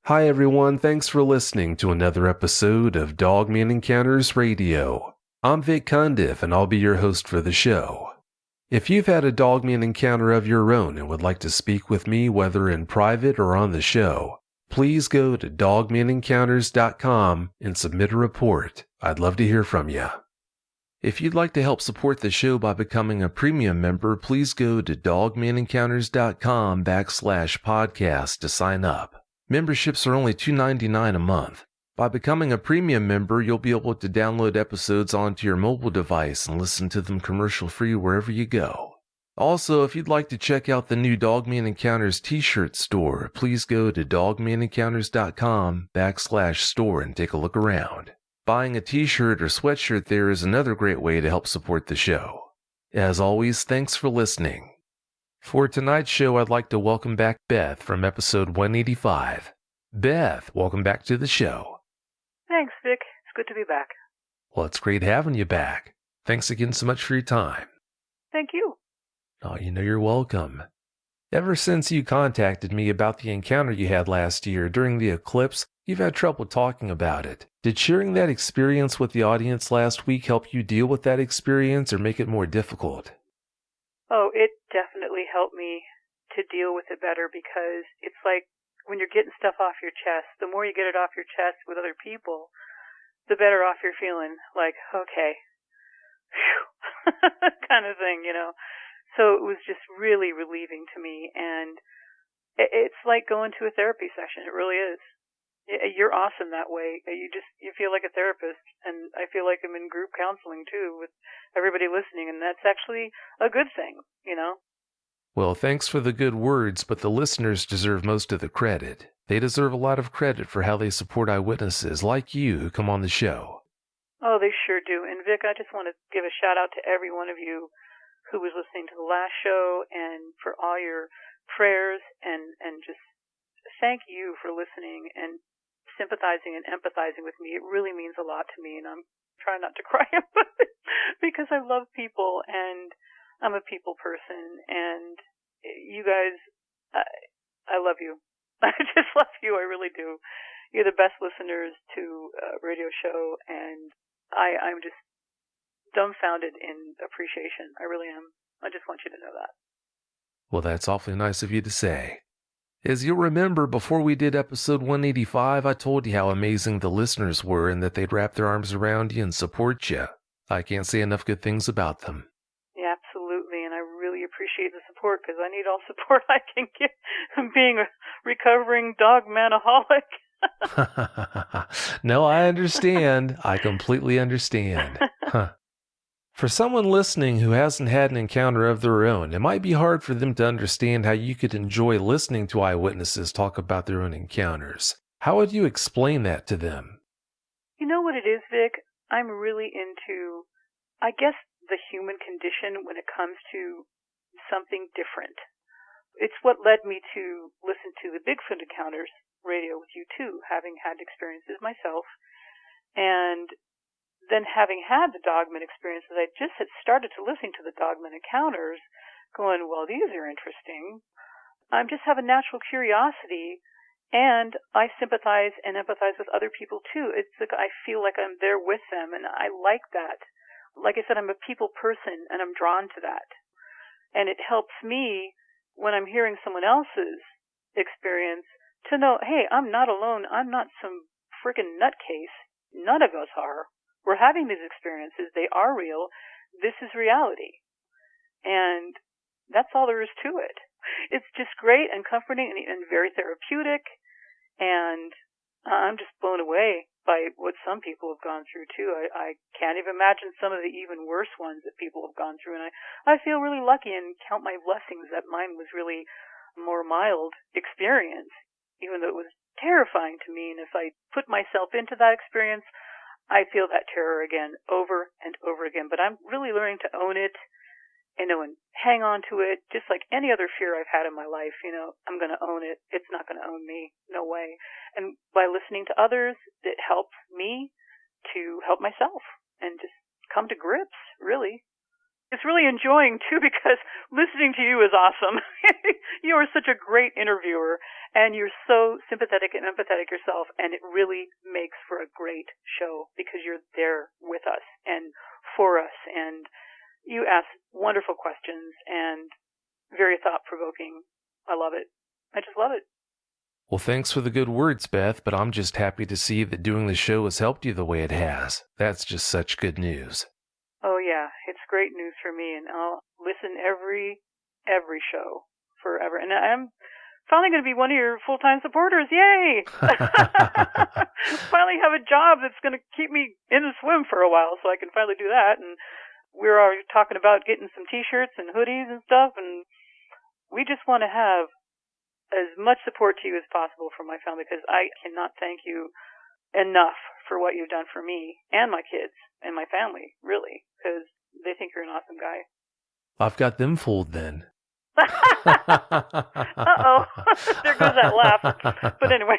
Hi everyone, thanks for listening to another episode of Dogman Encounters Radio. I'm Vic Cundiff and I'll be your host for the show. If you've had a Dogman encounter of your own and would like to speak with me whether in private or on the show, please go to dogmanencounters.com and submit a report. I'd love to hear from you. If you'd like to help support the show by becoming a premium member, please go to dogmanencounters.com/podcast to sign up. Memberships are only $2.99 a month. By becoming a premium member, you'll be able to download episodes onto your mobile device and listen to them commercial-free wherever you go. Also, if you'd like to check out the new Dogman Encounters t-shirt store, please go to dogmanencounters.com/store and take a look around. Buying a t-shirt or sweatshirt there is another great way to help support the show. As always, thanks for listening. For tonight's show, I'd like to welcome back Beth from episode 185. Beth, welcome back to the show. Thanks, Vic. It's good to be back. Well, it's great having you back. Thanks again so much for your time. Thank you. Oh, you're welcome. Ever since you contacted me about the encounter you had last year during the eclipse, you've had trouble talking about it. Did sharing that experience with the audience last week help you deal with that experience or make it more difficult? Oh, it definitely helped me to deal with it better because it's like when you're getting stuff off your chest, the more you get it off your chest with other people, the better off you're feeling. Like, okay, kind of thing, So it was just really relieving to me, and it's like going to a therapy session. It really is. You're awesome that way. You feel like a therapist, and I feel like I'm in group counseling too with everybody listening, and that's actually a good thing, Well, thanks for the good words, but the listeners deserve most of the credit. They deserve a lot of credit for how they support eyewitnesses like you who come on the show. Oh, they sure do. And Vic, I just want to give a shout out to every one of you who was listening to the last show and for all your prayers and just thank you for listening and sympathizing and empathizing with me. It really means a lot to me, and I'm trying not to cry about it because I love people and I'm a people person, and you guys, I love you. I just love you. I really do. You're the best listeners to a radio show, and I'm just dumbfounded in appreciation. I really am. I just want you to know that. Well, that's awfully nice of you to say. As you'll remember, before we did episode 185, I told you how amazing the listeners were and that they'd wrap their arms around you and support you. I can't say enough good things about them. Yeah, absolutely, and I really appreciate the support because I need all support I can get being a recovering dogmanaholic. No, I understand. I completely understand. For someone listening who hasn't had an encounter of their own, it might be hard for them to understand how you could enjoy listening to eyewitnesses talk about their own encounters. How would you explain that to them? You know what it is, Vic? I'm really into, I guess, the human condition when it comes to something different. It's what led me to listen to the Bigfoot Encounters radio with you too, having had experiences myself. And then having had the Dogman experiences, I just had started to listen to the Dogman Encounters going, well, these are interesting. I just have a natural curiosity, and I sympathize and empathize with other people too. It's like I feel like I'm there with them, and I like that. Like I said, I'm a people person, and I'm drawn to that. And it helps me when I'm hearing someone else's experience to know, hey, I'm not alone. I'm not some freaking nutcase. None of us are. We're having these experiences. They are real. This is reality. And that's all there is to it. It's just great and comforting and very therapeutic. And I'm just blown away by what some people have gone through, too. I can't even imagine some of the even worse ones that people have gone through. And I feel really lucky and count my blessings that mine was really a more mild experience, even though it was terrifying to me. And if I put myself into that experience, I feel that terror again over and over again. But I'm really learning to own it and hang on to it, just like any other fear I've had in my life. I'm going to own it. It's not going to own me. No way. And by listening to others, it helps me to help myself and just come to grips, really. It's really enjoying, too, because listening to you is awesome. You are such a great interviewer, And you're so sympathetic and empathetic yourself, and it really makes for a great show because you're there with us and for us, and you ask wonderful questions and very thought-provoking. I love it. I just love it. Well, thanks for the good words, Beth, but I'm just happy to see that doing the show has helped you the way it has. That's just such good news. Oh, yeah. It's great news for me, and I'll listen every show forever. And I'm finally going to be one of your full-time supporters. Yay! Finally have a job that's going to keep me in the swim for a while so I can finally do that. And we're already talking about getting some T-shirts and hoodies and stuff, and we just want to have as much support to you as possible from my family, because I cannot thank you enough for what you've done for me and my kids and my family, really, because they think you're an awesome guy. I've got them fooled then. Uh-oh. There goes that laugh. But anyway.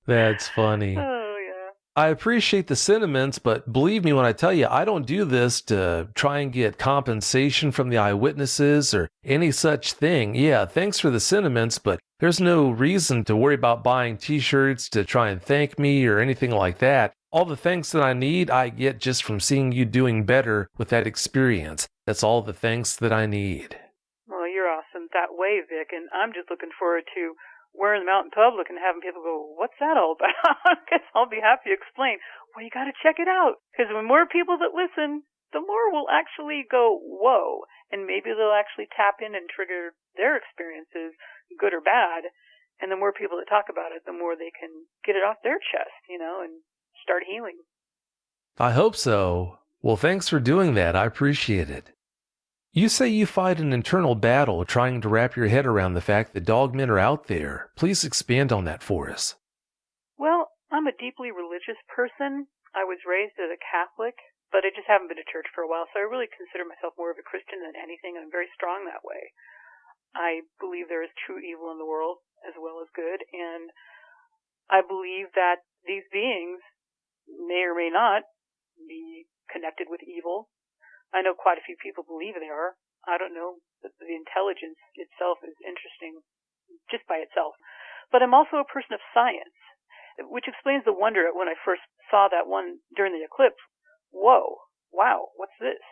That's funny. Oh, yeah. I appreciate the sentiments, but believe me when I tell you, I don't do this to try and get compensation from the eyewitnesses or any such thing. Yeah, thanks for the sentiments, but there's no reason to worry about buying T-shirts to try and thank me or anything like that. All the thanks that I need, I get just from seeing you doing better with that experience. That's all the thanks that I need. Well, you're awesome that way, Vic, and I'm just looking forward to wearing them out in public and having people go, what's that all about? Because I'll be happy to explain. Well, you got to check it out. Because the more people that listen, the more will actually go, whoa. And maybe they'll actually tap in and trigger their experiences, good or bad. And the more people that talk about it, the more they can get it off their chest, and start healing. I hope so. Well, thanks for doing that. I appreciate it. You say you fight an internal battle trying to wrap your head around the fact that dogmen are out there. Please expand on that for us. Well, I'm a deeply religious person. I was raised as a Catholic, but I just haven't been to church for a while, so I really consider myself more of a Christian than anything, and I'm very strong that way. I believe there is true evil in the world as well as good, and I believe that these beings may or may not be connected with evil. I know quite a few people believe they are. I don't know. The intelligence itself is interesting just by itself. But I'm also a person of science, which explains the wonder when I first saw that one during the eclipse. Whoa, wow, what's this?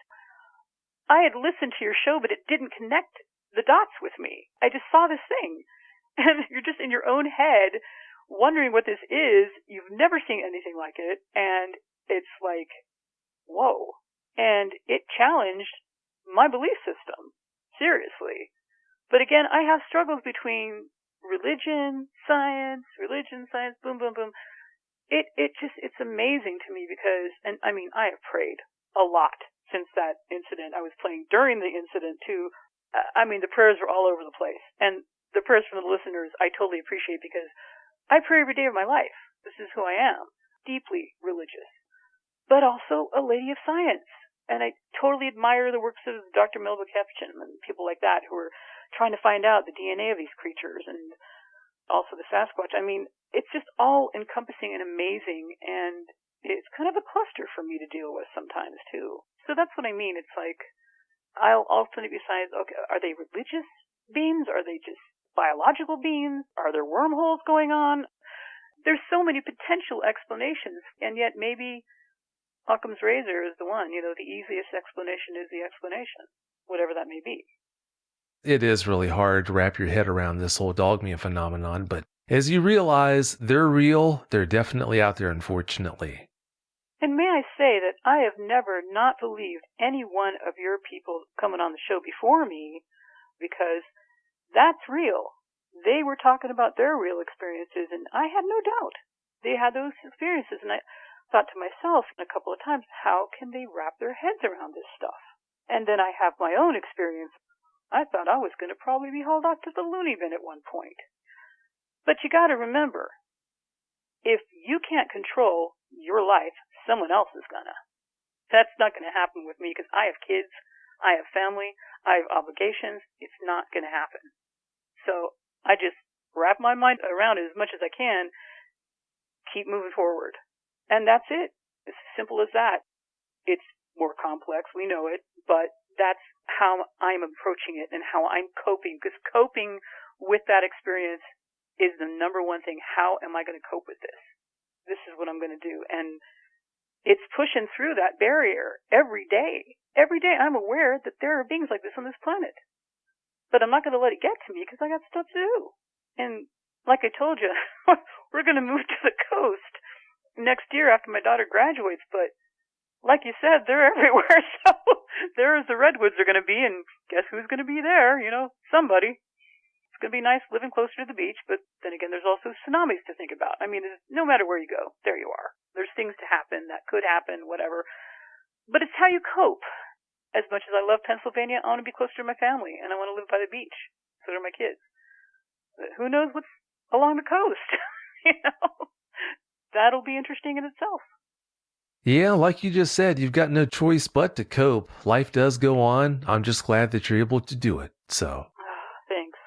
I had listened to your show, but it didn't connect the dots with me. I just saw this thing. And you're just in your own head wondering what this is. You've never seen anything like it. And it's like, whoa. And it challenged my belief system, seriously. But again, I have struggles between religion, science, boom, boom, boom. It's amazing to me because, and I mean, I have prayed a lot since that incident. I was praying during the incident too. I mean, the prayers were all over the place. And the prayers from the listeners I totally appreciate because I pray every day of my life. This is who I am. Deeply religious. But also a lady of science. And I totally admire the works of Dr. Melba Ketchum and people like that who are trying to find out the DNA of these creatures and also the Sasquatch. I mean, it's just all encompassing and amazing, and it's kind of a cluster for me to deal with sometimes, too. So that's what I mean. It's like, I'll alternate besides, okay, are they religious beings? Are they just biological beings? Are there wormholes going on? There's so many potential explanations, and yet maybe Occam's razor is the one, the easiest explanation is the explanation, whatever that may be. It is really hard to wrap your head around this whole dogman phenomenon, but as you realize they're real, they're definitely out there, unfortunately. And may I say that I have never not believed any one of your people coming on the show before me, because that's real. They were talking about their real experiences, and I had no doubt they had those experiences, and I thought to myself a couple of times, how can they wrap their heads around this stuff? And then I have my own experience. I thought I was going to probably be hauled off to the loony bin at one point. But you got to remember, if you can't control your life, someone else is gonna. That's not going to happen with me because I have kids, I have family, I have obligations. It's not going to happen. So I just wrap my mind around it as much as I can, keep moving forward. And that's it. It's as simple as that. It's more complex, we know it, but that's how I'm approaching it and how I'm coping. Because coping with that experience is the number one thing. How am I going to cope with this? This is what I'm going to do. And it's pushing through that barrier every day. Every day I'm aware that there are beings like this on this planet. But I'm not going to let it get to me because I got stuff to do. And like I told you, we're going to move to the coast next year after my daughter graduates. But like you said, they're everywhere. So there's the redwoods are going to be, and guess who's going to be there? Somebody. It's going to be nice living closer to the beach, but then again, there's also tsunamis to think about. I mean, no matter where you go, there you are. There's things to happen that could happen, whatever. But it's how you cope. As much as I love Pennsylvania, I want to be closer to my family, and I want to live by the beach. So do my kids. But who knows what's along the coast? That'll be interesting in itself. Yeah, like you just said, you've got no choice but to cope. Life does go on. I'm just glad that you're able to do it. So. Thanks.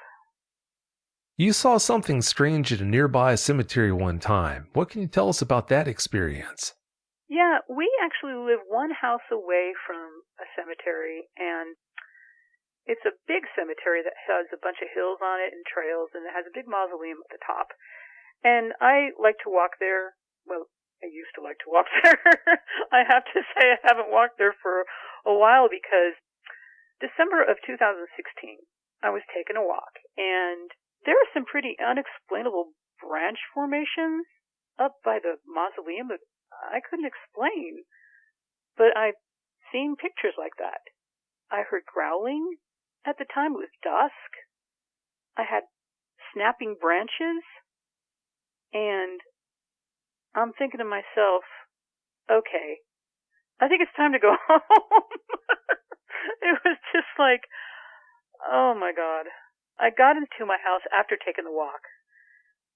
You saw something strange at a nearby cemetery one time. What can you tell us about that experience? Yeah, we actually live one house away from a cemetery, and it's a big cemetery that has a bunch of hills on it and trails, and it has a big mausoleum at the top. And I like to walk there. Well, I used to like to walk there. I have to say I haven't walked there for a while because December of 2016, I was taking a walk, and there are some pretty unexplainable branch formations up by the mausoleum that I couldn't explain, but I've seen pictures like that. I heard growling. At the time, it was dusk. I had snapping branches, and I'm thinking to myself, okay, I think it's time to go home. It was just like, oh my God. I got into my house after taking the walk,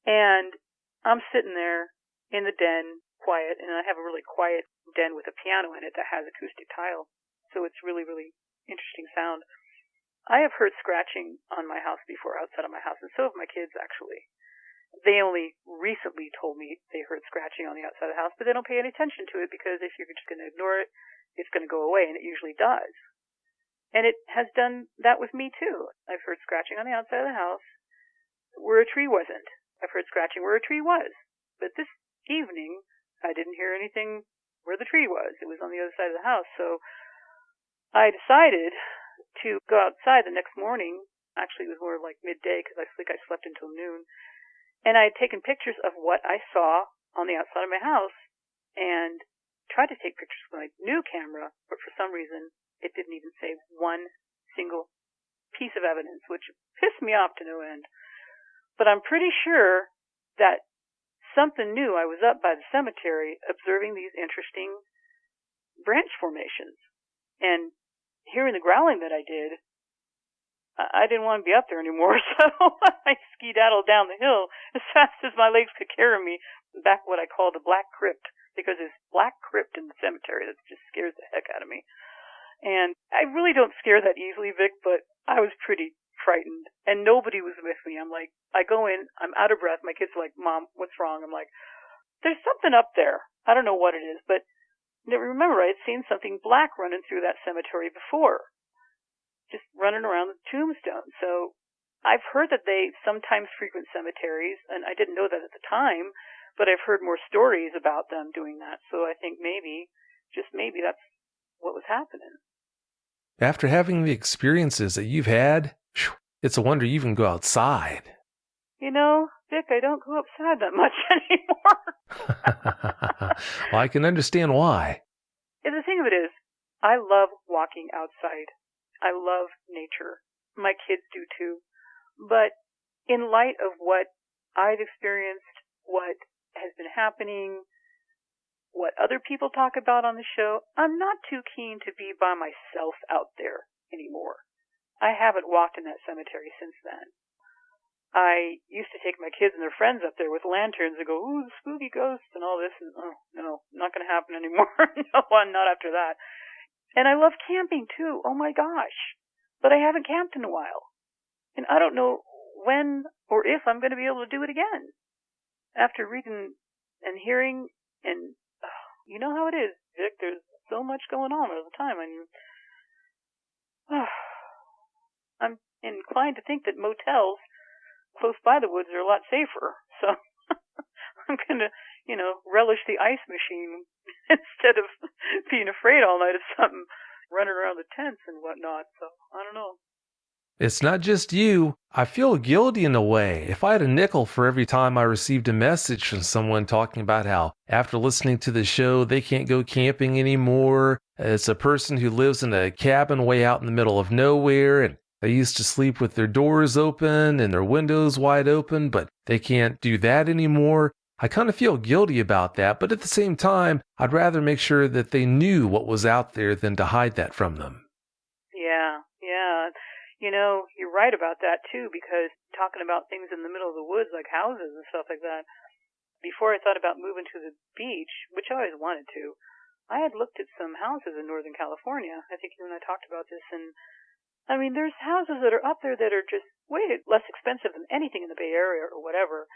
and I'm sitting there in the den, quiet, and I have a really quiet den with a piano in it that has acoustic tile, so it's really, really interesting sound. I have heard scratching on my house before, outside of my house, and so have my kids, actually. They only recently told me they heard scratching on the outside of the house, but they don't pay any attention to it because if you're just going to ignore it, it's going to go away, and it usually does. And it has done that with me, too. I've heard scratching on the outside of the house where a tree wasn't. I've heard scratching where a tree was. But this evening, I didn't hear anything where the tree was. It was on the other side of the house. So I decided to go outside the next morning. Actually, it was more like midday because I think I slept until noon. And I had taken pictures of what I saw on the outside of my house and tried to take pictures with my new camera, but for some reason, it didn't even save one single piece of evidence, which pissed me off to no end. But I'm pretty sure that something knew I was up by the cemetery observing these interesting branch formations. And hearing the growling that I did, I didn't want to be up there anymore, so I skedaddled down the hill as fast as my legs could carry me back what I call the Black Crypt, because there's Black Crypt in the cemetery that just scares the heck out of me. And I really don't scare that easily, Vic, but I was pretty frightened, and nobody was with me. I'm like, I go in, I'm out of breath. My kids are like, Mom, what's wrong? I'm like, there's something up there. I don't know what it is, but remember, I had seen something black running through that cemetery before, just running around the tombstone. So I've heard that they sometimes frequent cemeteries, and I didn't know that at the time, but I've heard more stories about them doing that. So I think maybe, just maybe, that's what was happening. After having the experiences that you've had, it's a wonder you even go outside. You know, Vic, I don't go outside that much anymore. Well, I can understand why. And the thing of it is, I love walking outside. I love nature. My kids do too. But in light of what I've experienced, what has been happening, what other people talk about on the show, I'm not too keen to be by myself out there anymore. I haven't walked in that cemetery since then. I used to take my kids and their friends up there with lanterns and go, ooh, the spooky ghosts and all this. And oh, no, not going to happen anymore. No, not after that. And I love camping too. Oh my gosh. But I haven't camped in a while. And I don't know when or if I'm going to be able to do it again. After reading and hearing, and you know how it is, Vic, there's so much going on all the time. And I'm inclined to think that motels close by the woods are a lot safer. So I'm going to, relish the ice machine instead of being afraid all night of something running around the tents and whatnot. So I don't know. It's not just you. I feel guilty in a way. If I had a nickel for every time I received a message from someone talking about how, after listening to the show, they can't go camping anymore. It's a person who lives in a cabin way out in the middle of nowhere, and they used to sleep with their doors open and their windows wide open, but they can't do that anymore. I kind of feel guilty about that, but at the same time, I'd rather make sure that they knew what was out there than to hide that from them. Yeah. You're right about that, too, because talking about things in the middle of the woods, like houses and stuff like that, before I thought about moving to the beach, which I always wanted to, I had looked at some houses in Northern California. I think you and I talked about this, and I mean, there's houses that are up there that are just way less expensive than anything in the Bay Area or whatever,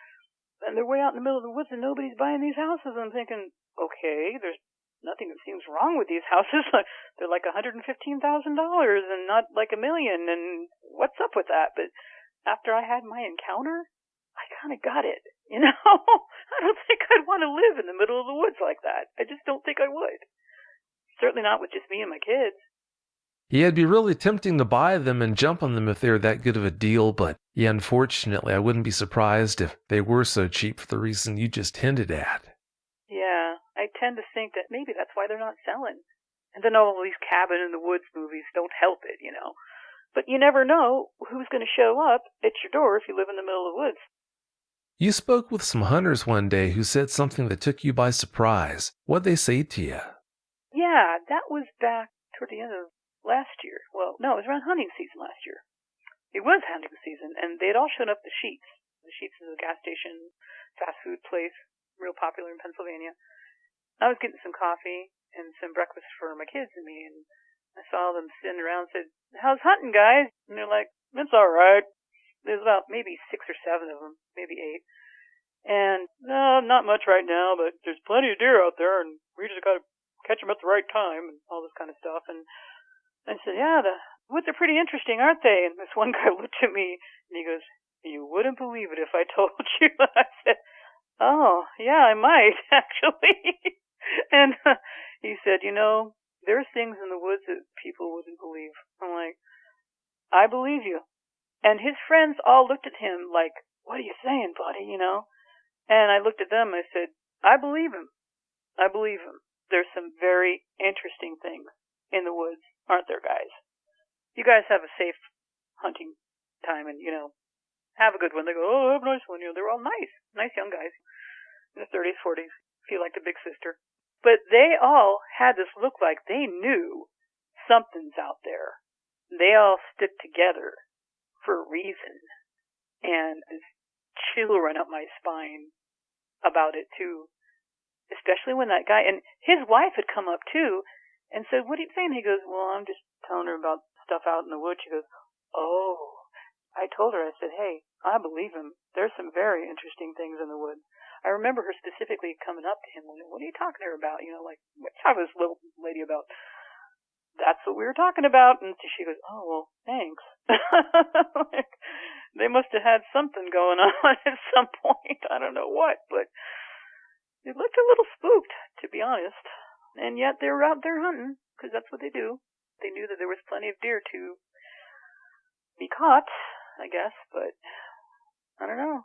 and they're way out in the middle of the woods and nobody's buying these houses. I'm thinking, okay, there's nothing that seems wrong with these houses. They're like $115,000 and not like $1 million, and what's up with that? But after I had my encounter, I kind of got it, I don't think I'd want to live in the middle of the woods like that. I just don't think I would. Certainly not with just me and my kids. Yeah, it'd be really tempting to buy them and jump on them if they were that good of a deal, but yeah, unfortunately, I wouldn't be surprised if they were so cheap for the reason you just hinted at. Yeah, I tend to think that maybe that's why they're not selling. And then all of these cabin in the woods movies don't help it, But you never know who's going to show up at your door if you live in the middle of the woods. You spoke with some hunters one day who said something that took you by surprise. What'd they say to you? Yeah, that was back toward the end of last year. Well, no, it was around hunting season last year. It was hunting season, and they'd all shown up at the Sheets. The Sheets is a gas station, fast food place, real popular in Pennsylvania. I was getting some coffee and some breakfast for my kids and me, and I saw them sitting around and said, "How's hunting, guys?" And they're like, "It's all right." There's about maybe 6 or 7 of them, maybe 8. And, no, not much right now, but there's plenty of deer out there, and we just got to catch them at the right time, and all this kind of stuff. And I said, "Yeah, the woods are pretty interesting, aren't they?" And this one guy looked at me, and he goes, "You wouldn't believe it if I told you." And I said, "Oh, yeah, I might, actually." And he said, "There's things in the woods that people wouldn't believe." I'm like, "I believe you." And his friends all looked at him like, "What are you saying, buddy?" And I looked at them and I said, "I believe him. I believe him. There's some very interesting things in the woods, aren't there, guys? You guys have a safe hunting time and, have a good one." They go, "Oh, have a nice one." They're all nice young guys in their 30s, 40s, feel like the big sister. But they all had this look like they knew something's out there. They all stick together for a reason. And this chill ran up my spine about it, too. Especially when that guy, and his wife had come up, too, and said, "What are you saying?" He goes, "Well, I'm just telling her about stuff out in the woods." She goes, "Oh." I told her, I said, "Hey, I believe him. There's some very interesting things in the woods." I remember her specifically coming up to him, "What are you talking to her about?" Like, "What you talking to this little lady about?" "That's what we were talking about." And she goes, "Oh, well, thanks." Like, they must have had something going on at some point. I don't know what, but it looked a little spooked, to be honest. And yet they were out there hunting, because that's what they do. They knew that there was plenty of deer to be caught, I guess, but I don't know.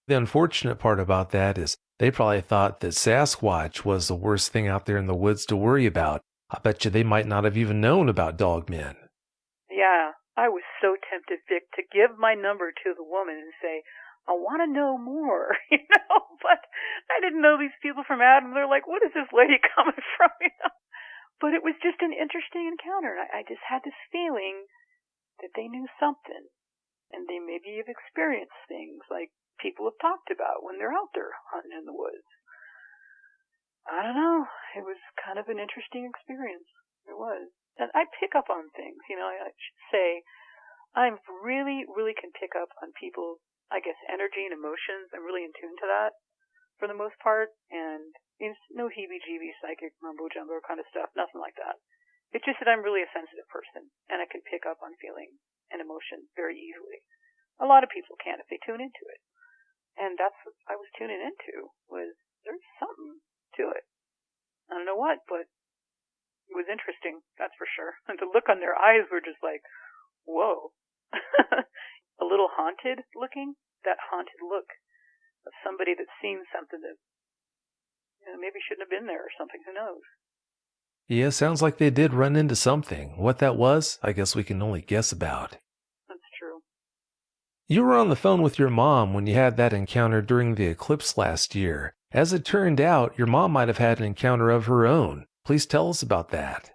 The unfortunate part about that is they probably thought that Sasquatch was the worst thing out there in the woods to worry about. I bet you they might not have even known about Dogmen. Yeah, I was so tempted, Vic, to give my number to the woman and say, "I want to know more," but I didn't know these people from Adam. They're like, "What is this lady coming from?" But it was just an interesting encounter. I just had this feeling that they knew something, and they maybe have experienced things like people have talked about when they're out there hunting in the woods. I don't know. It was kind of an interesting experience. It was. And I pick up on things, I should say. I really, really can pick up on people's, I guess, energy and emotions. I'm really in tune to that for the most part. And it's no heebie-jeebie psychic mumbo-jumbo kind of stuff. Nothing like that. It's just that I'm really a sensitive person, and I can pick up on feelings and emotions very easily. A lot of people can if they tune into it. And that's what I was tuning into, was there's something to it. I don't know what, but it was interesting, that's for sure. And the look on their eyes were just like, whoa. A little haunted looking, that haunted look of somebody that's seen something that maybe shouldn't have been there or something, who knows. Yeah, sounds like they did run into something. What that was, I guess we can only guess about. That's true. You were on the phone with your mom when you had that encounter during the eclipse last year. As it turned out, your mom might have had an encounter of her own. Please tell us about that.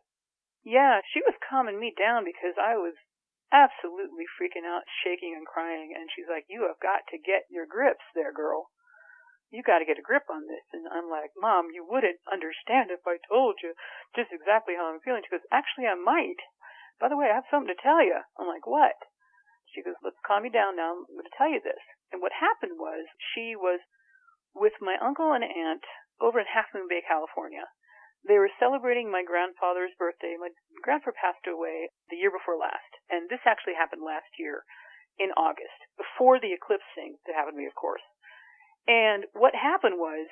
Yeah, she was calming me down because I was absolutely freaking out, shaking and crying, and she's like, you have got to get your grips there, girl. You got to get a grip on this. And I'm like, Mom, you wouldn't understand if I told you just exactly how I'm feeling. She goes, actually, I might. By the way, I have something to tell you. I'm like, what? She goes, let's calm you down now. I'm going to tell you this. And what happened was she was with my uncle and aunt over in Half Moon Bay, California. They were celebrating my grandfather's birthday. My grandfather passed away the year before last. And this actually happened last year in August, before the eclipse thing that happened to me, of course. And what happened was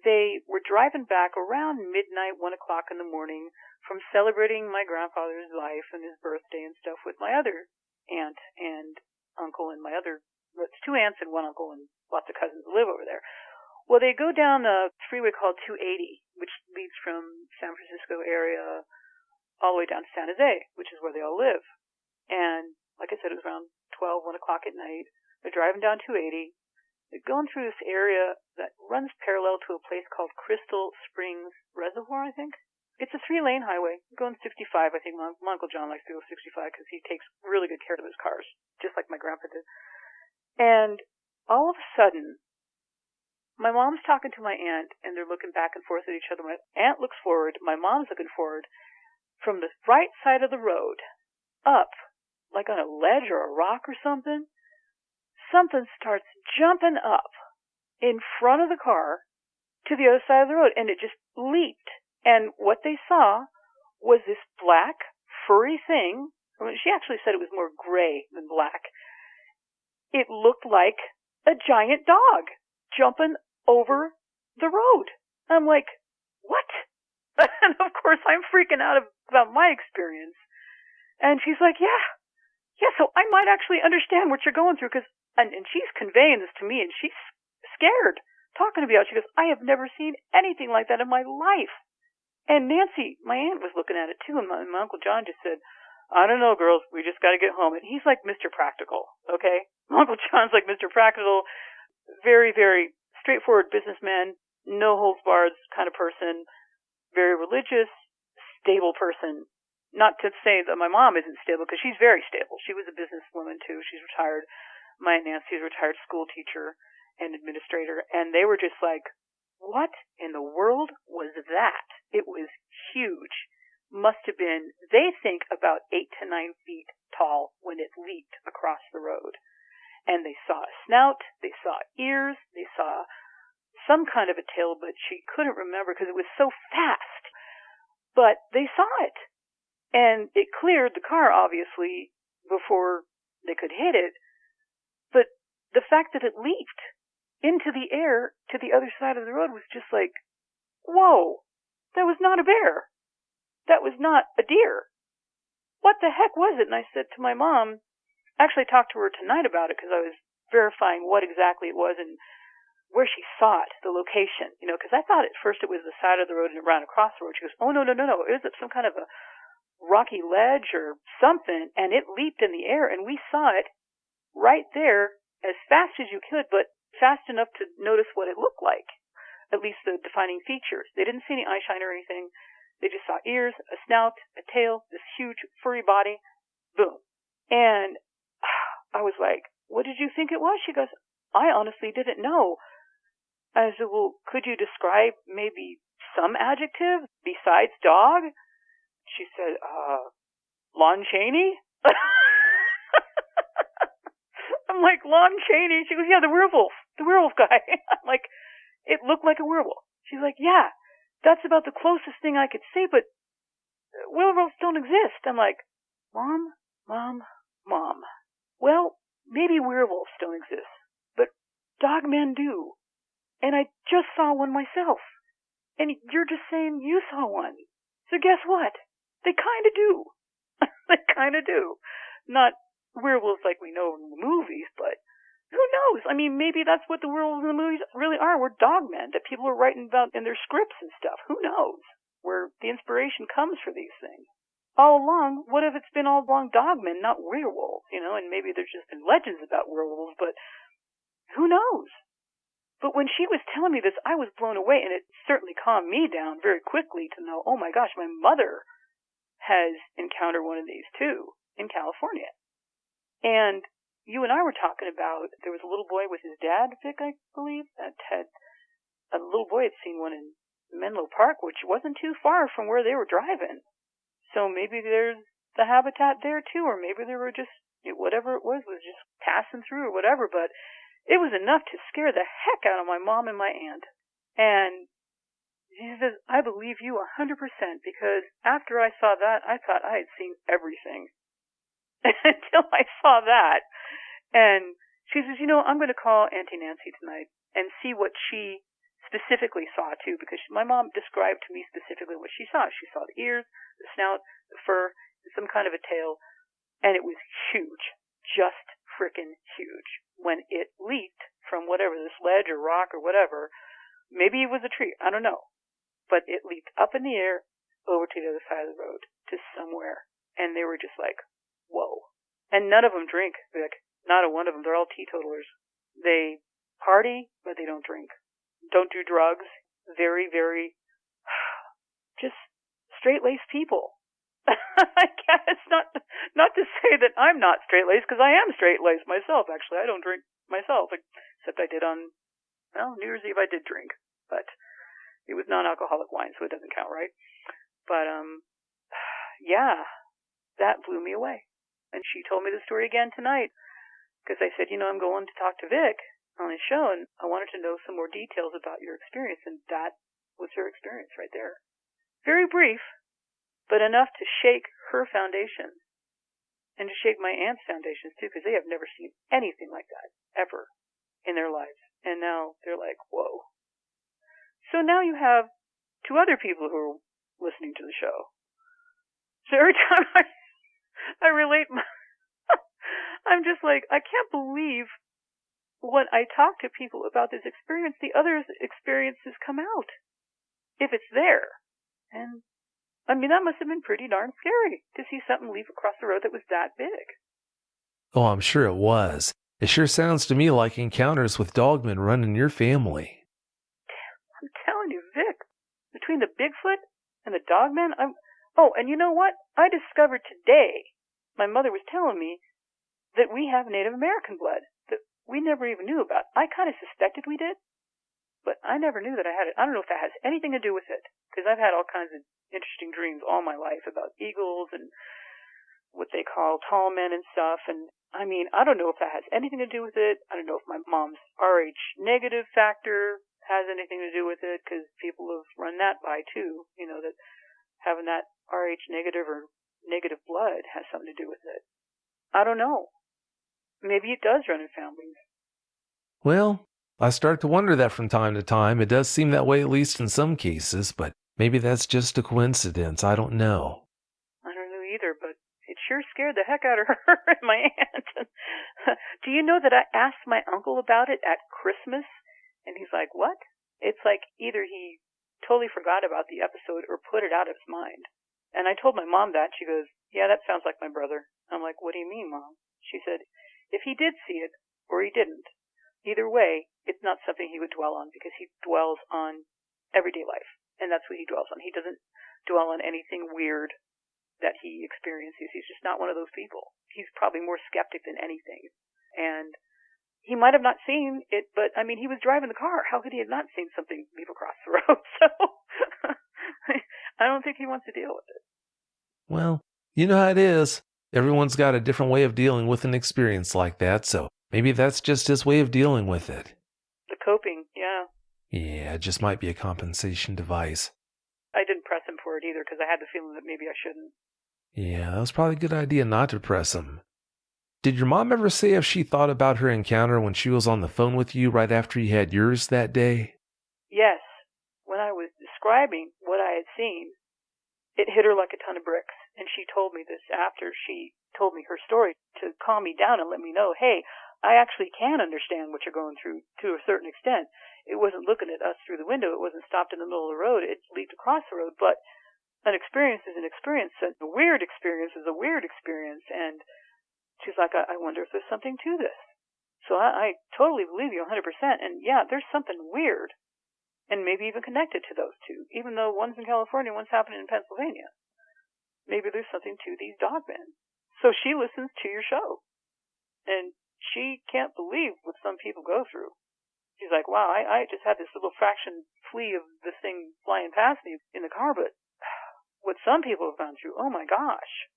they were driving back around midnight, 1 o'clock in the morning from celebrating my grandfather's life and his birthday and stuff with my other aunt and uncle and my other, it's 2 aunts and 1 uncle and lots of cousins live over there. Well, they go down a freeway called 280, which leads from San Francisco area all the way down to San Jose, which is where they all live. And like I said, it was around 1 o'clock at night. They're driving down 280. They're going through this area that runs parallel to a place called Crystal Springs Reservoir, I think. It's a 3-lane highway, going 65. I think my Uncle John likes to go 65 because he takes really good care of his cars, just like my grandpa did. And all of a sudden, my mom's talking to my aunt, and they're looking back and forth at each other. My aunt looks forward. My mom's looking forward. From the right side of the road, up, like on a ledge or a rock or something, something starts jumping up in front of the car to the other side of the road, and it just leaped. And what they saw was this black, furry thing. I mean, she actually said it was more gray than black. It looked like a giant dog jumping over the road. I'm like, what? And of course, I'm freaking out about my experience. And she's like, yeah, so I might actually understand what you're going through, because and she's conveying this to me, and she's scared, talking to me about it. She goes, I have never seen anything like that in my life. And Nancy, my aunt, was looking at it too, and my Uncle John just said, I don't know, girls, we just got to get home. And he's like Mr. Practical, okay? My Uncle John's like Mr. Practical, very, very straightforward businessman, no holds barred kind of person, very religious, stable person. Not to say that my mom isn't stable, because she's very stable. She was a businesswoman too. She's retired. My Aunt Nancy's a retired school teacher and administrator, and they were just like, what in the world was that? It was huge. Must have been, they think, about 8 to 9 feet tall when it leaped across the road. And they saw a snout, they saw ears, they saw some kind of a tail, but she couldn't remember because it was so fast. But they saw it. And it cleared the car, obviously, before they could hit it. But the fact that it leaped into the air to the other side of the road was just like, whoa, that was not a bear. That was not a deer. What the heck was it? And I said to my mom, actually I talked to her tonight about it because I was verifying what exactly it was and where she saw it, the location, because I thought at first it was the side of the road and it ran across the road. She goes, oh, no. It was some kind of a rocky ledge or something, and it leaped in the air, and we saw it right there as fast as you could, but fast enough to notice what it looked like, at least the defining features. They didn't see any eye shine or anything. They just saw ears, a snout, a tail, this huge furry body, boom. And I was like, what did you think it was? She goes, I honestly didn't know. I said, well, could you describe maybe some adjective besides dog? She said, Lon Chaney? I'm like, Lon Chaney? She goes, yeah, the werewolf guy. I'm like, it looked like a werewolf. She's like, yeah, that's about the closest thing I could say, but werewolves don't exist. I'm like, Mom. Well, maybe werewolves don't exist, but dogmen do. And I just saw one myself. And you're just saying you saw one. So guess what? They kind of do. They kind of do. Not werewolves like we know in the movies, but who knows? I mean, maybe that's what the werewolves in the movies really are. We're dogmen that people are writing about in their scripts and stuff. Who knows where the inspiration comes for these things? All along, what if it's been all along dogmen, not werewolves, and maybe there's just been legends about werewolves, but who knows? But when she was telling me this, I was blown away, and it certainly calmed me down very quickly to know, oh my gosh, my mother has encountered one of these too in California. And you and I were talking about, there was a little boy with his dad, Vic, I believe, that had, a little boy had seen one in Menlo Park, which wasn't too far from where they were driving. So maybe there's the habitat there too, or maybe they were just, whatever it was just passing through or whatever, but it was enough to scare the heck out of my mom and my aunt. And she says, I believe you 100%, because after I saw that, I thought I had seen everything. Until I saw that. And she says, I'm going to call Auntie Nancy tonight and see what she specifically saw, too, because my mom described to me specifically what she saw. She saw the ears, the snout, the fur, some kind of a tail, and it was huge. Just frickin' huge. When it leaped from whatever, this ledge or rock or whatever, maybe it was a tree, I don't know, but it leaped up in the air over to the other side of the road to somewhere, and they were just like, whoa. And none of them drink, Vic. Not a one of them. They're all teetotalers. They party, but they don't drink. Don't do drugs. Very, very, just straight-laced people. I guess not to say that I'm not straight-laced, because I am straight-laced myself, actually. I don't drink myself, except I did on, New Year's Eve I did drink, but it was non-alcoholic wine, so it doesn't count, right? But, yeah, that blew me away. And she told me the story again tonight, because I said, I'm going to talk to Vic on his show, and I wanted to know some more details about your experience, and that was her experience right there. Very brief, but enough to shake her foundation, and to shake my aunt's foundations too, because they have never seen anything like that, ever, in their lives. And now they're like, whoa. So now you have two other people who are listening to the show. So every time I relate, I'm just like, I can't believe when I talk to people about this experience, the other experiences come out, if it's there. And that must have been pretty darn scary to see something leap across the road that was that big. Oh, I'm sure it was. It sure sounds to me like encounters with dogmen run in your family. I'm telling you, Vic, between the Bigfoot and the dogmen, oh, and you know what? I discovered today, my mother was telling me, that we have Native American blood that we never even knew about. I kind of suspected we did, but I never knew that I had it. I don't know if that has anything to do with it, because I've had all kinds of interesting dreams all my life about eagles and what they call tall men and stuff. And I don't know if that has anything to do with it. I don't know if my mom's Rh negative factor has anything to do with it, because people have run that by too, that having that Rh negative or negative blood has something to do with it. I don't know. Maybe it does run in families. Well, I start to wonder that from time to time. It does seem that way, at least in some cases, but maybe that's just a coincidence. I don't know. I don't know either, but it sure scared the heck out of her and my aunt. Do you know that I asked my uncle about it at Christmas? And he's like, what? It's like either he totally forgot about the episode or put it out of his mind. And I told my mom that. She goes, yeah, that sounds like my brother. I'm like, what do you mean, Mom? She said, if he did see it or he didn't, either way, it's not something he would dwell on, because he dwells on everyday life. And that's what he dwells on. He doesn't dwell on anything weird that he experiences. He's just not one of those people. He's probably more skeptic than anything. And he might have not seen it, but he was driving the car. How could he have not seen something leap across the road? So I don't think he wants to deal with it. Well, you know how it is. Everyone's got a different way of dealing with an experience like that, so maybe that's just his way of dealing with it. The coping, yeah. Yeah, it just might be a compensation device. I didn't press him for it either, because I had the feeling that maybe I shouldn't. Yeah, that was probably a good idea not to press him. Did your mom ever say if she thought about her encounter when she was on the phone with you right after you had yours that day? Yes. When I was describing what I had seen, it hit her like a ton of bricks. And she told me this after she told me her story to calm me down and let me know, hey, I actually can understand what you're going through to a certain extent. It wasn't looking at us through the window. It wasn't stopped in the middle of the road. It leaped across the road. But an experience is an experience. A weird experience is a weird experience. And she's like, I wonder if there's something to this. So I totally believe you 100%. And yeah, there's something weird. And maybe even connected to those two, even though one's in California, one's happening in Pennsylvania. Maybe there's something to these dogmen. So she listens to your show, and she can't believe what some people go through. She's like, wow, I just had this little fraction flea of this thing flying past me in the car, but what some people have gone through, oh my gosh.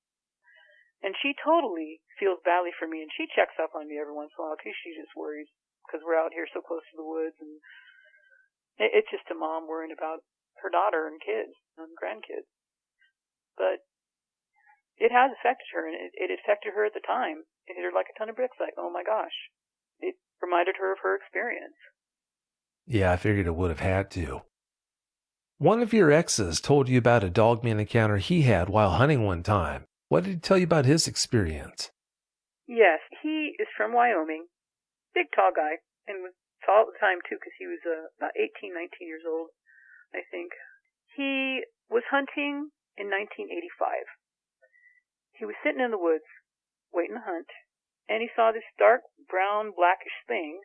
And she totally feels badly for me, and she checks up on me every once in a while because she just worries because we're out here so close to the woods, and it's just a mom worrying about her daughter and kids and grandkids. But it has affected her, and it affected her at the time. It hit her like a ton of bricks, like, oh my gosh. It reminded her of her experience. Yeah, I figured it would have had to. One of your exes told you about a dogman encounter he had while hunting one time. What did he tell you about his experience? Yes, he is from Wyoming. Big, tall guy, and was tall at the time, too, because he was about 18, 19 years old, I think. He was hunting in 1985. He was sitting in the woods, waiting to hunt, and he saw this dark brown, blackish thing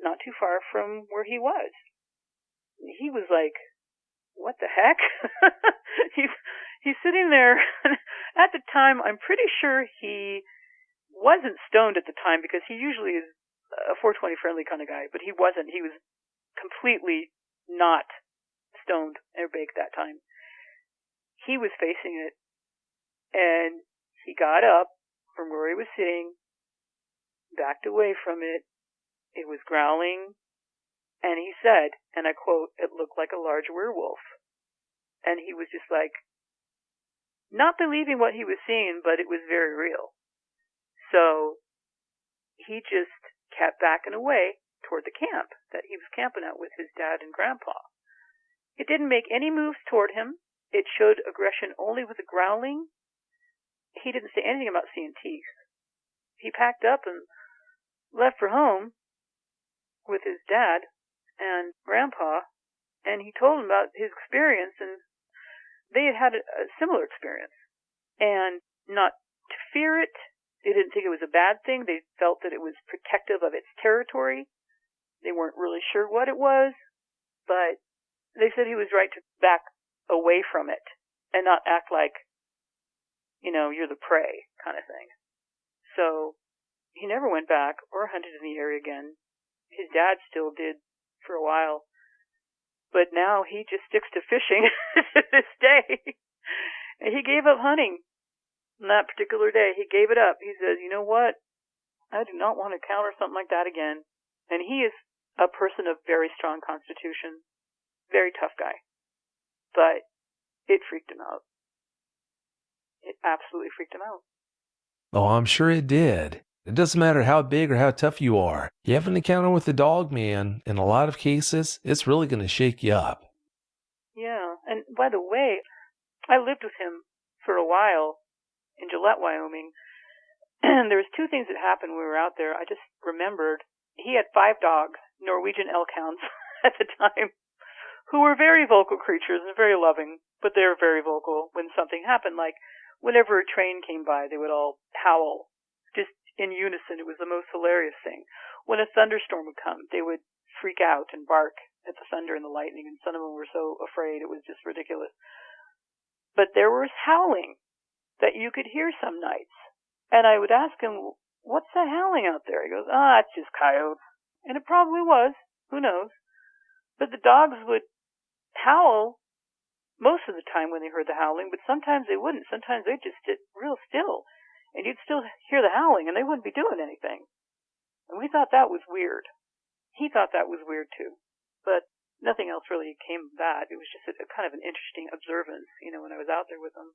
not too far from where he was. He was like, what the heck? He's sitting there. At the time, I'm pretty sure he wasn't stoned at the time because he usually is a 420 friendly kind of guy, but he wasn't. He was completely not stoned or baked that time. He was facing it, and he got up from where he was sitting, backed away from it. It was growling, and he said, and I quote, it looked like a large werewolf. And he was just like, not believing what he was seeing, but it was very real. So he just kept backing away toward the camp that he was camping at with his dad and grandpa. It didn't make any moves toward him. It showed aggression only with the growling. He didn't say anything about seeing teeth. He packed up and left for home with his dad and grandpa, and he told them about his experience, and they had had a similar experience. And not to fear it, they didn't think it was a bad thing. They felt that it was protective of its territory. They weren't really sure what it was, but they said he was right to back away from it and not act like, you're the prey kind of thing. So he never went back or hunted in the area again. His dad still did for a while, but now he just sticks to fishing to this day. And he gave up hunting on that particular day. He gave it up. He says, you know what? I do not want to encounter something like that again. And he is a person of very strong constitution, very tough guy. But it freaked him out. It absolutely freaked him out. Oh, I'm sure it did. It doesn't matter how big or how tough you are. You have an encounter with the dog man, in a lot of cases, it's really going to shake you up. Yeah, and by the way, I lived with him for a while in Gillette, Wyoming, and there was two things that happened when we were out there. I just remembered he had 5 dogs, Norwegian elkhounds at the time, who were very vocal creatures and very loving, but they were very vocal when something happened. Like whenever a train came by, they would all howl, just in unison. It was the most hilarious thing. When a thunderstorm would come, they would freak out and bark at the thunder and the lightning, and some of them were so afraid it was just ridiculous. But there was howling that you could hear some nights. And I would ask him, what's that howling out there? He goes, it's just coyotes. And it probably was. Who knows? But the dogs would howl most of the time when they heard the howling, but sometimes they wouldn't. Sometimes they'd just sit real still. And you'd still hear the howling, and they wouldn't be doing anything. And we thought that was weird. He thought that was weird, too. But nothing else really came of that. It was just a kind of an interesting observance, when I was out there with him.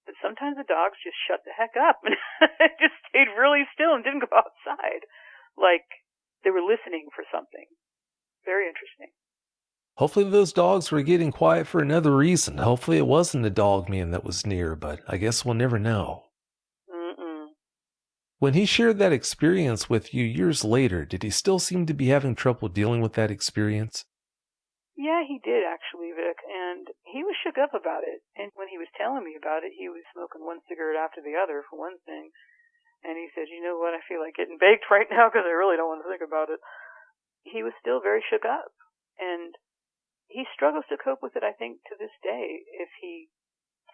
But sometimes the dogs just shut the heck up and just stayed really still and didn't go outside. Like they were listening for something. Very interesting. Hopefully those dogs were getting quiet for another reason. Hopefully it wasn't a dogman that was near, but I guess we'll never know. When he shared that experience with you years later, did he still seem to be having trouble dealing with that experience? Yeah, he did actually, Vic, and he was shook up about it. And when he was telling me about it, he was smoking one cigarette after the other, for one thing. And he said, you know what, I feel like getting baked right now because I really don't want to think about it. He was still very shook up. And he struggles to cope with it, I think, to this day, if he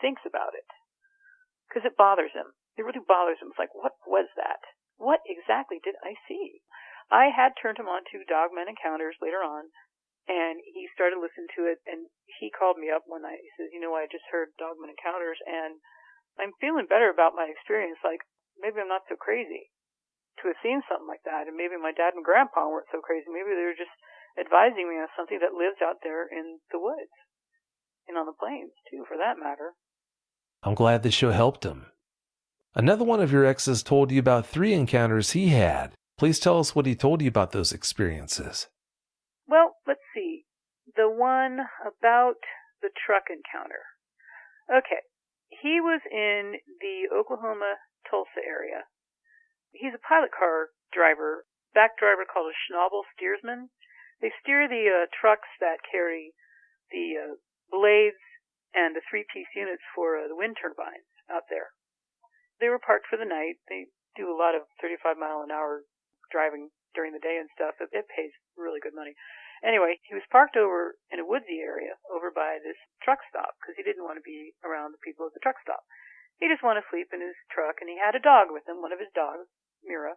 thinks about it. Because it bothers him. It really bothers him. It's like, what was that? What exactly did I see? I had turned him on to Dogman Encounters later on, and he started listening to it, and he called me up one night. He says, you know, I just heard Dogman Encounters, and I'm feeling better about my experience. Like, maybe I'm not so crazy to have seen something like that, and maybe my dad and grandpa weren't so crazy. Maybe they were just advising me on something that lives out there in the woods, and on the plains, too, for that matter. I'm glad the show helped him. Another one of your exes told you about 3 encounters he had. Please tell us what he told you about those experiences. Well, let's see. The one about the truck encounter. Okay. He was in the Oklahoma-Tulsa area. He's a pilot car driver, back driver called a Schnabel steersman. They steer the trucks that carry the blades and the 3-piece units for the wind turbines out there. They were parked for the night. They do a lot of 35-mile-an-hour driving during the day and stuff. It pays really good money. Anyway, he was parked over in a woodsy area over by this truck stop because he didn't want to be around the people at the truck stop. He just wanted to sleep in his truck, and he had a dog with him, one of his dogs, Mira,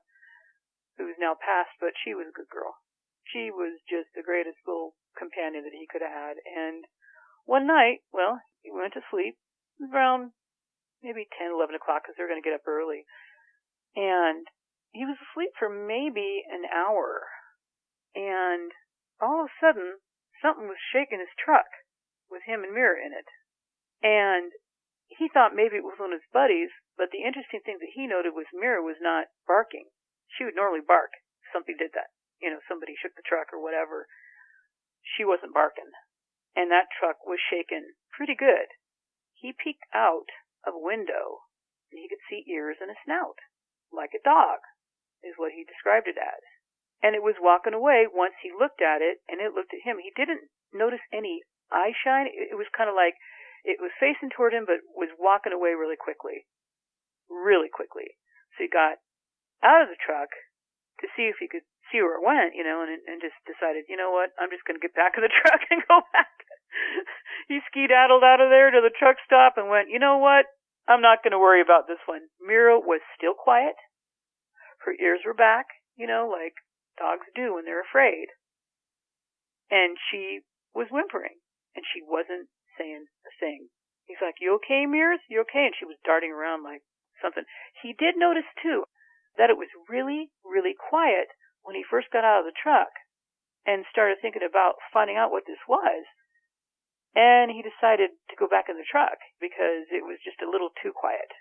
who's now passed, but she was a good girl. She was just the greatest little companion that he could have had. And one night, well, he went to sleep. It was around maybe 10, 11 o'clock because they were going to get up early. And he was asleep for maybe an hour. And all of a sudden, something was shaking his truck with him and Mira in it. And he thought maybe it was one of his buddies, but the interesting thing that he noted was Mira was not barking. She would normally bark if something did that. You know, somebody shook the truck or whatever. She wasn't barking. And that truck was shaking pretty good. He peeked out of a window, and he could see ears and a snout, like a dog, is what he described it as. And it was walking away once he looked at it, and it looked at him. He didn't notice any eye shine. It was kind of like it was facing toward him, but was walking away really quickly. Really quickly. So he got out of the truck to see if he could see where it went, you know, and just decided, you know what, I'm just going to get back in the truck and go back. He skedaddled out of there to the truck stop and went, you know what, I'm not going to worry about this one. Mira was still quiet. Her ears were back, you know, like dogs do when they're afraid. And she was whimpering, and she wasn't saying a thing. He's like, you okay, Mira? You okay? And she was darting around like something. He did notice, too, that it was really, really quiet when he first got out of the truck and started thinking about finding out what this was. And he decided to go back in the truck because it was just a little too quiet.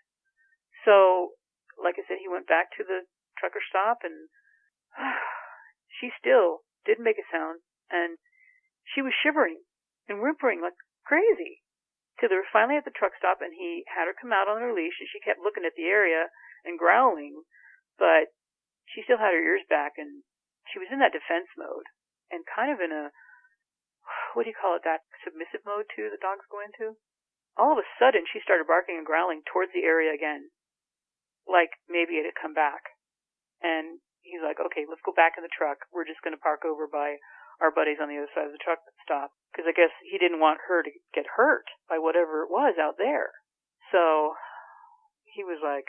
So, like I said, he went back to the trucker stop, and she still didn't make a sound, and she was shivering and whimpering like crazy. Till they were finally at the truck stop, and he had her come out on her leash, and she kept looking at the area and growling, but she still had her ears back, and she was in that defense mode, and kind of in a, what do you call it, that submissive mode, too, that dogs go into? All of a sudden, she started barking and growling towards the area again, like maybe it had come back. And he's like, okay, let's go back in the truck. We're just going to park over by our buddies on the other side of the truck stop. Because I guess he didn't want her to get hurt by whatever it was out there. So he was like,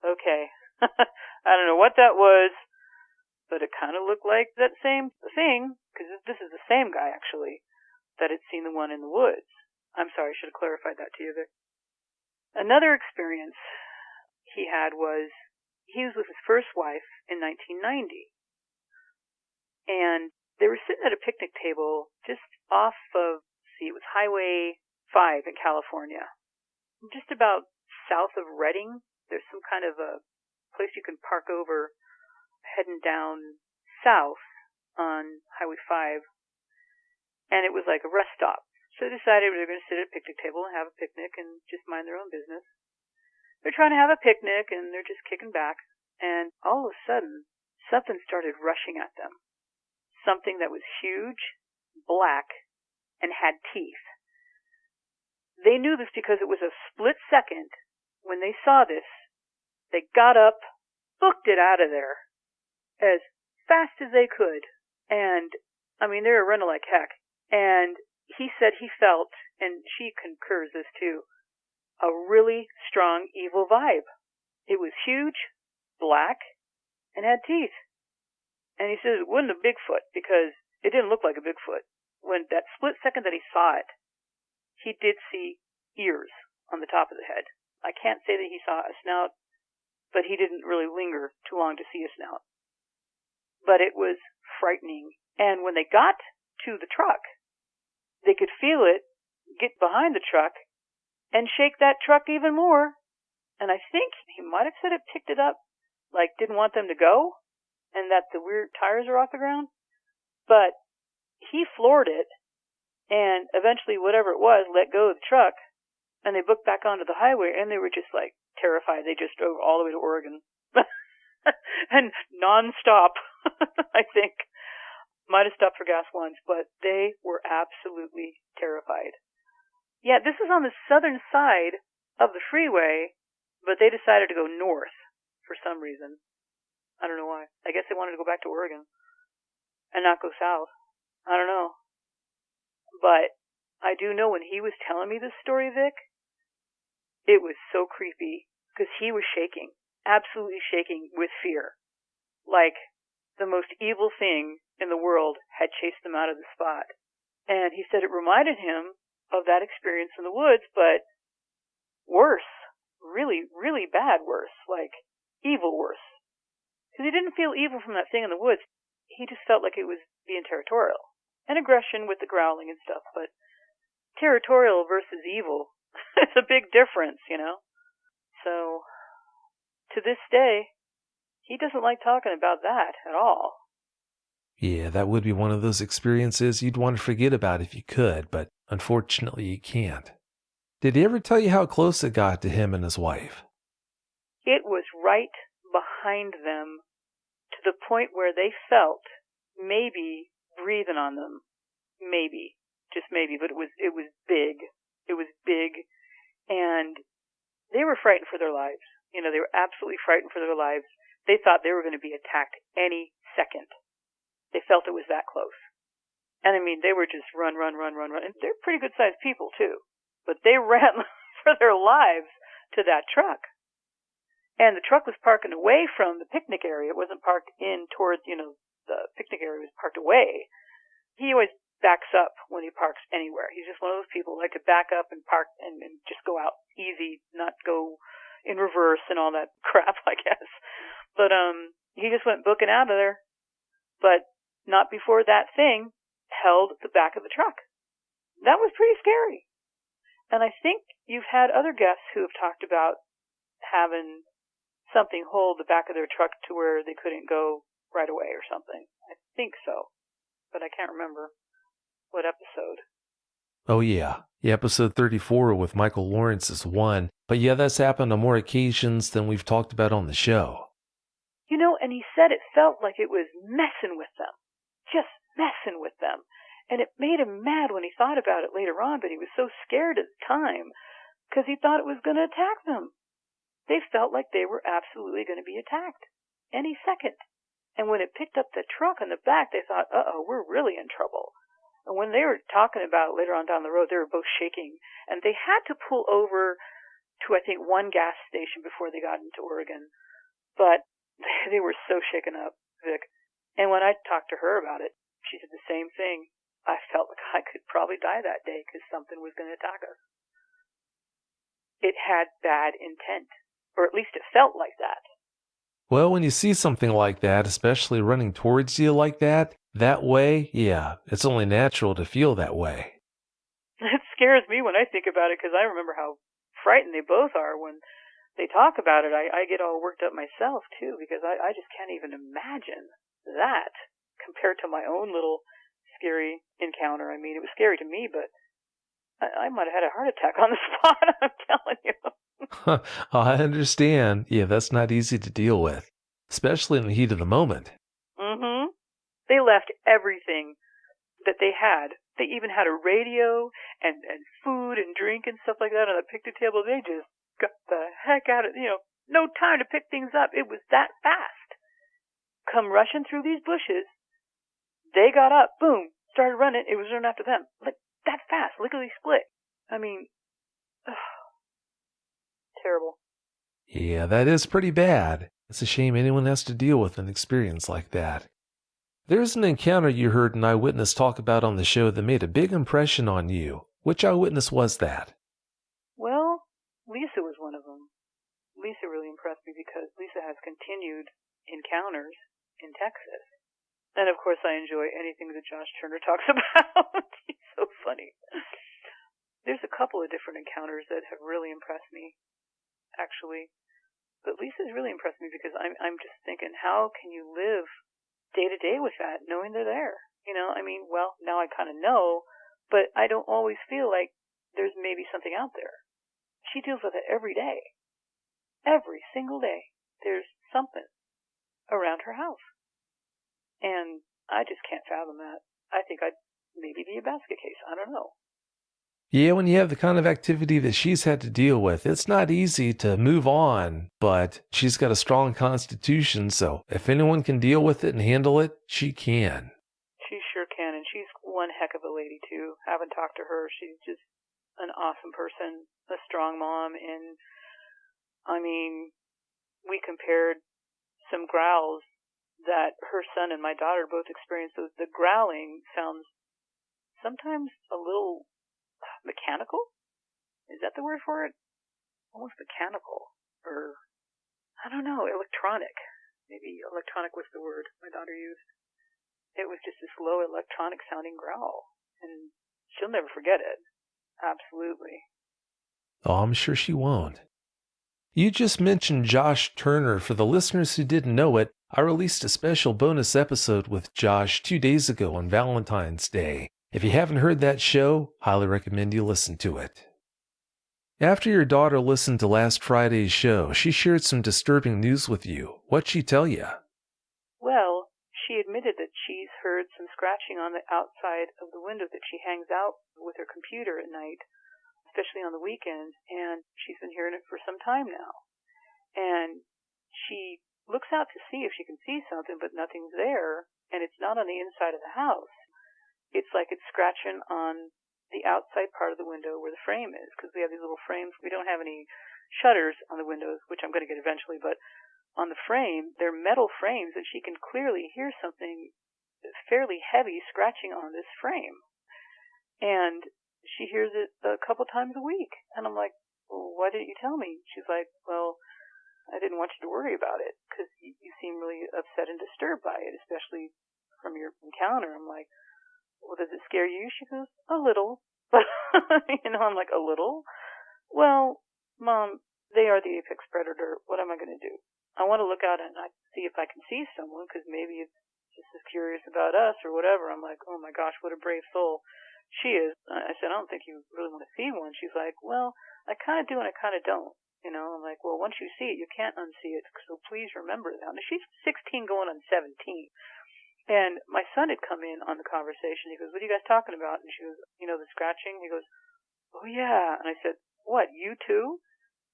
okay, I don't know what that was, but it kind of looked like that same thing, because this is the same guy, actually, that had seen the one in the woods. I'm sorry, I should have clarified that to you, Vic. Another experience he had was, he was with his first wife in 1990. And they were sitting at a picnic table just off of, it was Highway 5 in California. just about south of Redding. There's some kind of a place you can park over heading down south on Highway 5. And it was like a rest stop. So they decided they were going to sit at a picnic table and have a picnic and just mind their own business. They're trying to have a picnic and they're just kicking back. And all of a sudden, something started rushing at them. Something that was huge, black, and had teeth. They knew this because it was a split second. When they saw this, they got up, booked it out of there as fast as they could. And, I mean, they were running like heck. And he said he felt, and she concurs this too, a really strong evil vibe. It was huge, black, and had teeth. And he says it wasn't a Bigfoot because it didn't look like a Bigfoot. When that split second that he saw it, he did see ears on the top of the head. I can't say that he saw a snout, but he didn't really linger too long to see a snout. But it was frightening. And when they got to the truck, they could feel it get behind the truck and shake that truck even more. And I think he might have said it picked it up, like didn't want them to go, and that the weird tires are off the ground. But he floored it, and eventually whatever it was let go of the truck, and they booked back onto the highway, and they were just like terrified. They just drove all the way to Oregon. And non-stop, I think. Might have stopped for gas once, but they were absolutely terrified. Yeah, this is on the southern side of the freeway, but they decided to go north for some reason. I don't know why. I guess they wanted to go back to Oregon and not go south. I don't know. But I do know when he was telling me this story, Vic, it was so creepy because he was shaking, absolutely shaking with fear. Like the most evil thing in the world had chased them out of the spot. And he said it reminded him of that experience in the woods, but worse. Really, really bad worse. Like evil worse. Because he didn't feel evil from that thing in the woods. He just felt like it was being territorial. And aggression with the growling and stuff, but territorial versus evil, it's a big difference, you know? So, to this day, he doesn't like talking about that at all. Yeah, that would be one of those experiences you'd want to forget about if you could, but unfortunately you can't. Did he ever tell you how close it got to him and his wife? It was right behind them to the point where they felt maybe breathing on them. Maybe. Just maybe, but it was big. It was big, and they were frightened for their lives. You know, they were absolutely frightened for their lives. They thought they were going to be attacked any second. They felt it was that close. And I mean, they were just run. And they're pretty good sized people too. But they ran for their lives to that truck. And the truck was parking away from the picnic area. It wasn't parked in towards, the picnic area was parked away. He always backs up when he parks anywhere. He's just one of those people who like to back up and park and just go out easy, not go in reverse and all that crap, I guess. But he just went booking out of there. But not before that thing held the back of the truck. That was pretty scary. And I think you've had other guests who have talked about having something hold the back of their truck to where they couldn't go right away or something. I think so. But I can't remember what episode. Oh yeah. Episode 34 with Michael Lawrence is one. But yeah, that's happened on more occasions than we've talked about on the show. And he said it felt like it was messing with them. Just messing with them. And it made him mad when he thought about it later on, but he was so scared at the time because he thought it was going to attack them. They felt like they were absolutely going to be attacked any second. And when it picked up the truck in the back, they thought, uh-oh, we're really in trouble. And when they were talking about it later on down the road, they were both shaking. And they had to pull over to, I think, one gas station before they got into Oregon. But they were so shaken up, Vic. And when I talked to her about it, she said the same thing. I felt like I could probably die that day because something was going to attack us. It had bad intent, or at least it felt like that. Well, when you see something like that, especially running towards you like that way, yeah, it's only natural to feel that way. It scares me when I think about it because I remember how frightened they both are when they talk about it. I get all worked up myself, too, because I just can't even imagine that compared to my own little scary encounter. I mean, it was scary to me, but I might have had a heart attack on the spot, I'm telling you. I understand. Yeah, that's not easy to deal with, especially in the heat of the moment. Mm-hmm. They left everything that they had. They even had a radio and food and drink and stuff like that on the picnic table. They just got the heck out of, no time to pick things up. It was that fast. Come rushing through these bushes. They got up, boom, started running. It was running after them. Like, that fast, lickety split. I mean, terrible. Yeah, that is pretty bad. It's a shame anyone has to deal with an experience like that. There's an encounter you heard an eyewitness talk about on the show that made a big impression on you. Which eyewitness was that? Well, Lisa was one of them. Lisa really impressed me because Lisa has continued encounters in Texas. And of course I enjoy anything that Josh Turner talks about. He's so funny. There's a couple of different encounters that have really impressed me, actually. But Lisa's really impressed me because I'm just thinking, how can you live day to day with that, knowing they're there? Well, now I kind of know, but I don't always feel like there's maybe something out there. She deals with it every day. Every single day. There's something around her house. And I just can't fathom that. I think I'd maybe be a basket case. I don't know. Yeah, when you have the kind of activity that she's had to deal with, it's not easy to move on, but she's got a strong constitution, so if anyone can deal with it and handle it, she can. She sure can, and she's one heck of a lady, too. Haven't talked to her. She's just an awesome person, a strong mom, and, we compared some growls that her son and my daughter both experienced. The growling sounds sometimes a little mechanical? Is that the word for it? Almost mechanical. Or, I don't know, electronic. Maybe electronic was the word my daughter used. It was just this low electronic sounding growl. And she'll never forget it. Absolutely. Oh, I'm sure she won't. You just mentioned Josh Turner. For the listeners who didn't know it, I released a special bonus episode with Josh 2 days ago on Valentine's Day. If you haven't heard that show, highly recommend you listen to it. After your daughter listened to last Friday's show, she shared some disturbing news with you. What'd she tell you? Well, she admitted that she's heard some scratching on the outside of the window that she hangs out with her computer at night, especially on the weekends, and she's been hearing it for some time now. And she looks out to see if she can see something, but nothing's there, and it's not on the inside of the house. It's like it's scratching on the outside part of the window where the frame is, because we have these little frames. We don't have any shutters on the windows, which I'm going to get eventually, but on the frame, they're metal frames, and she can clearly hear something fairly heavy scratching on this frame. And she hears it a couple times a week. And I'm like, well, why didn't you tell me? She's like, well, I didn't want you to worry about it because you seem really upset and disturbed by it, especially from your encounter. I'm like, well, does it scare you? She goes, a little. I'm like, a little? Well, Mom, they are the apex predator. What am I going to do? I want to look out and see if I can see someone because maybe it's just as curious about us or whatever. I'm like, oh my gosh, what a brave soul she is. I said, I don't think you really want to see one. She's like, well, I kind of do and I kind of don't. I'm like, well, once you see it, you can't unsee it. So please remember that. Now, she's 16 going on 17. And my son had come in on the conversation. He goes, what are you guys talking about? And she goes, the scratching? He goes, oh, yeah. And I said, what, you too?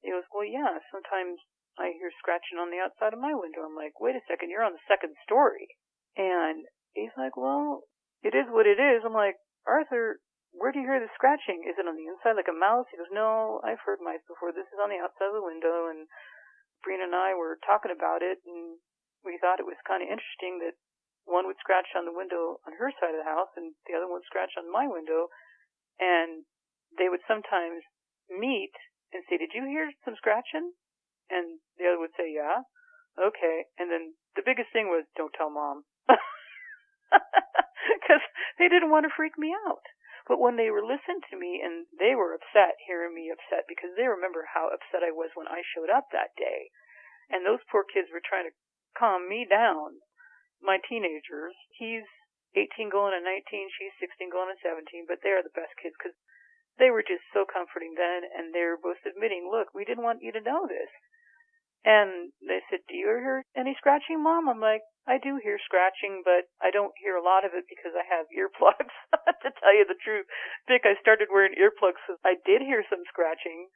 He goes, well, yeah, sometimes I hear scratching on the outside of my window. I'm like, wait a second, you're on the second story. And he's like, well, it is what it is. I'm like, Arthur, where do you hear the scratching? Is it on the inside like a mouse? He goes, no, I've heard mice before. This is on the outside of the window. And Brina and I were talking about it, and we thought it was kind of interesting that one would scratch on the window on her side of the house and the other one would scratch on my window. And they would sometimes meet and say, did you hear some scratching? And the other would say, yeah. Okay. And then the biggest thing was, don't tell Mom. Because they didn't want to freak me out. But when they were listening to me, and they were upset, hearing me upset, because they remember how upset I was when I showed up that day. And those poor kids were trying to calm me down. My teenagers, he's 18 going on 19, she's 16 going on 17, but they are the best kids because they were just so comforting then, and they were both admitting, look, we didn't want you to know this. And they said, do you hear any scratching, Mom? I'm like, I do hear scratching, but I don't hear a lot of it because I have earplugs. To tell you the truth, Vic, I started wearing earplugs, so I did hear some scratching,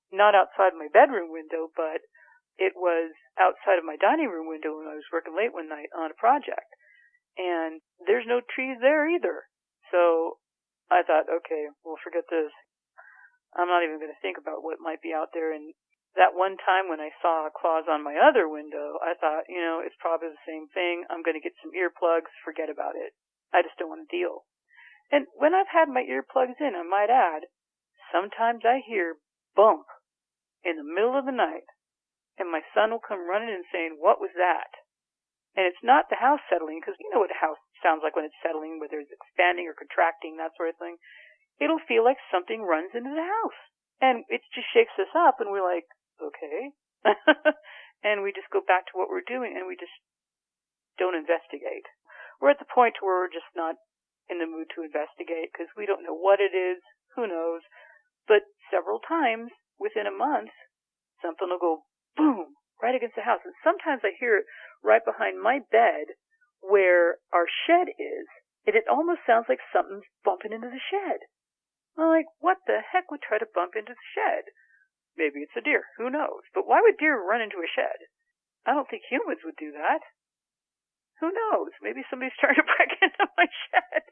not outside my bedroom window, but it was outside of my dining room window when I was working late one night on a project. And there's no trees there either. So I thought, okay, well, forget this. I'm not even going to think about what might be out there. And that one time when I saw claws on my other window, I thought, it's probably the same thing. I'm going to get some earplugs. Forget about it. I just don't want to deal. And when I've had my earplugs in, I might add, sometimes I hear bump in the middle of the night, and my son will come running and saying, what was that? And it's not the house settling, because you know what a house sounds like when it's settling, whether it's expanding or contracting, that sort of thing. It'll feel like something runs into the house. And it just shakes us up, and we're like, okay. And we just go back to what we're doing, and we just don't investigate. We're at the point where we're just not in the mood to investigate, because we don't know what it is, who knows. But several times within a month, something will go boom right against the house. And sometimes I hear it right behind my bed where our shed is, and it almost sounds like something's bumping into the shed. I'm like, what the heck would try to bump into the shed? Maybe it's a deer. Who knows? But why would deer run into a shed? I don't think humans would do that. Who knows? Maybe somebody's trying to break into my shed.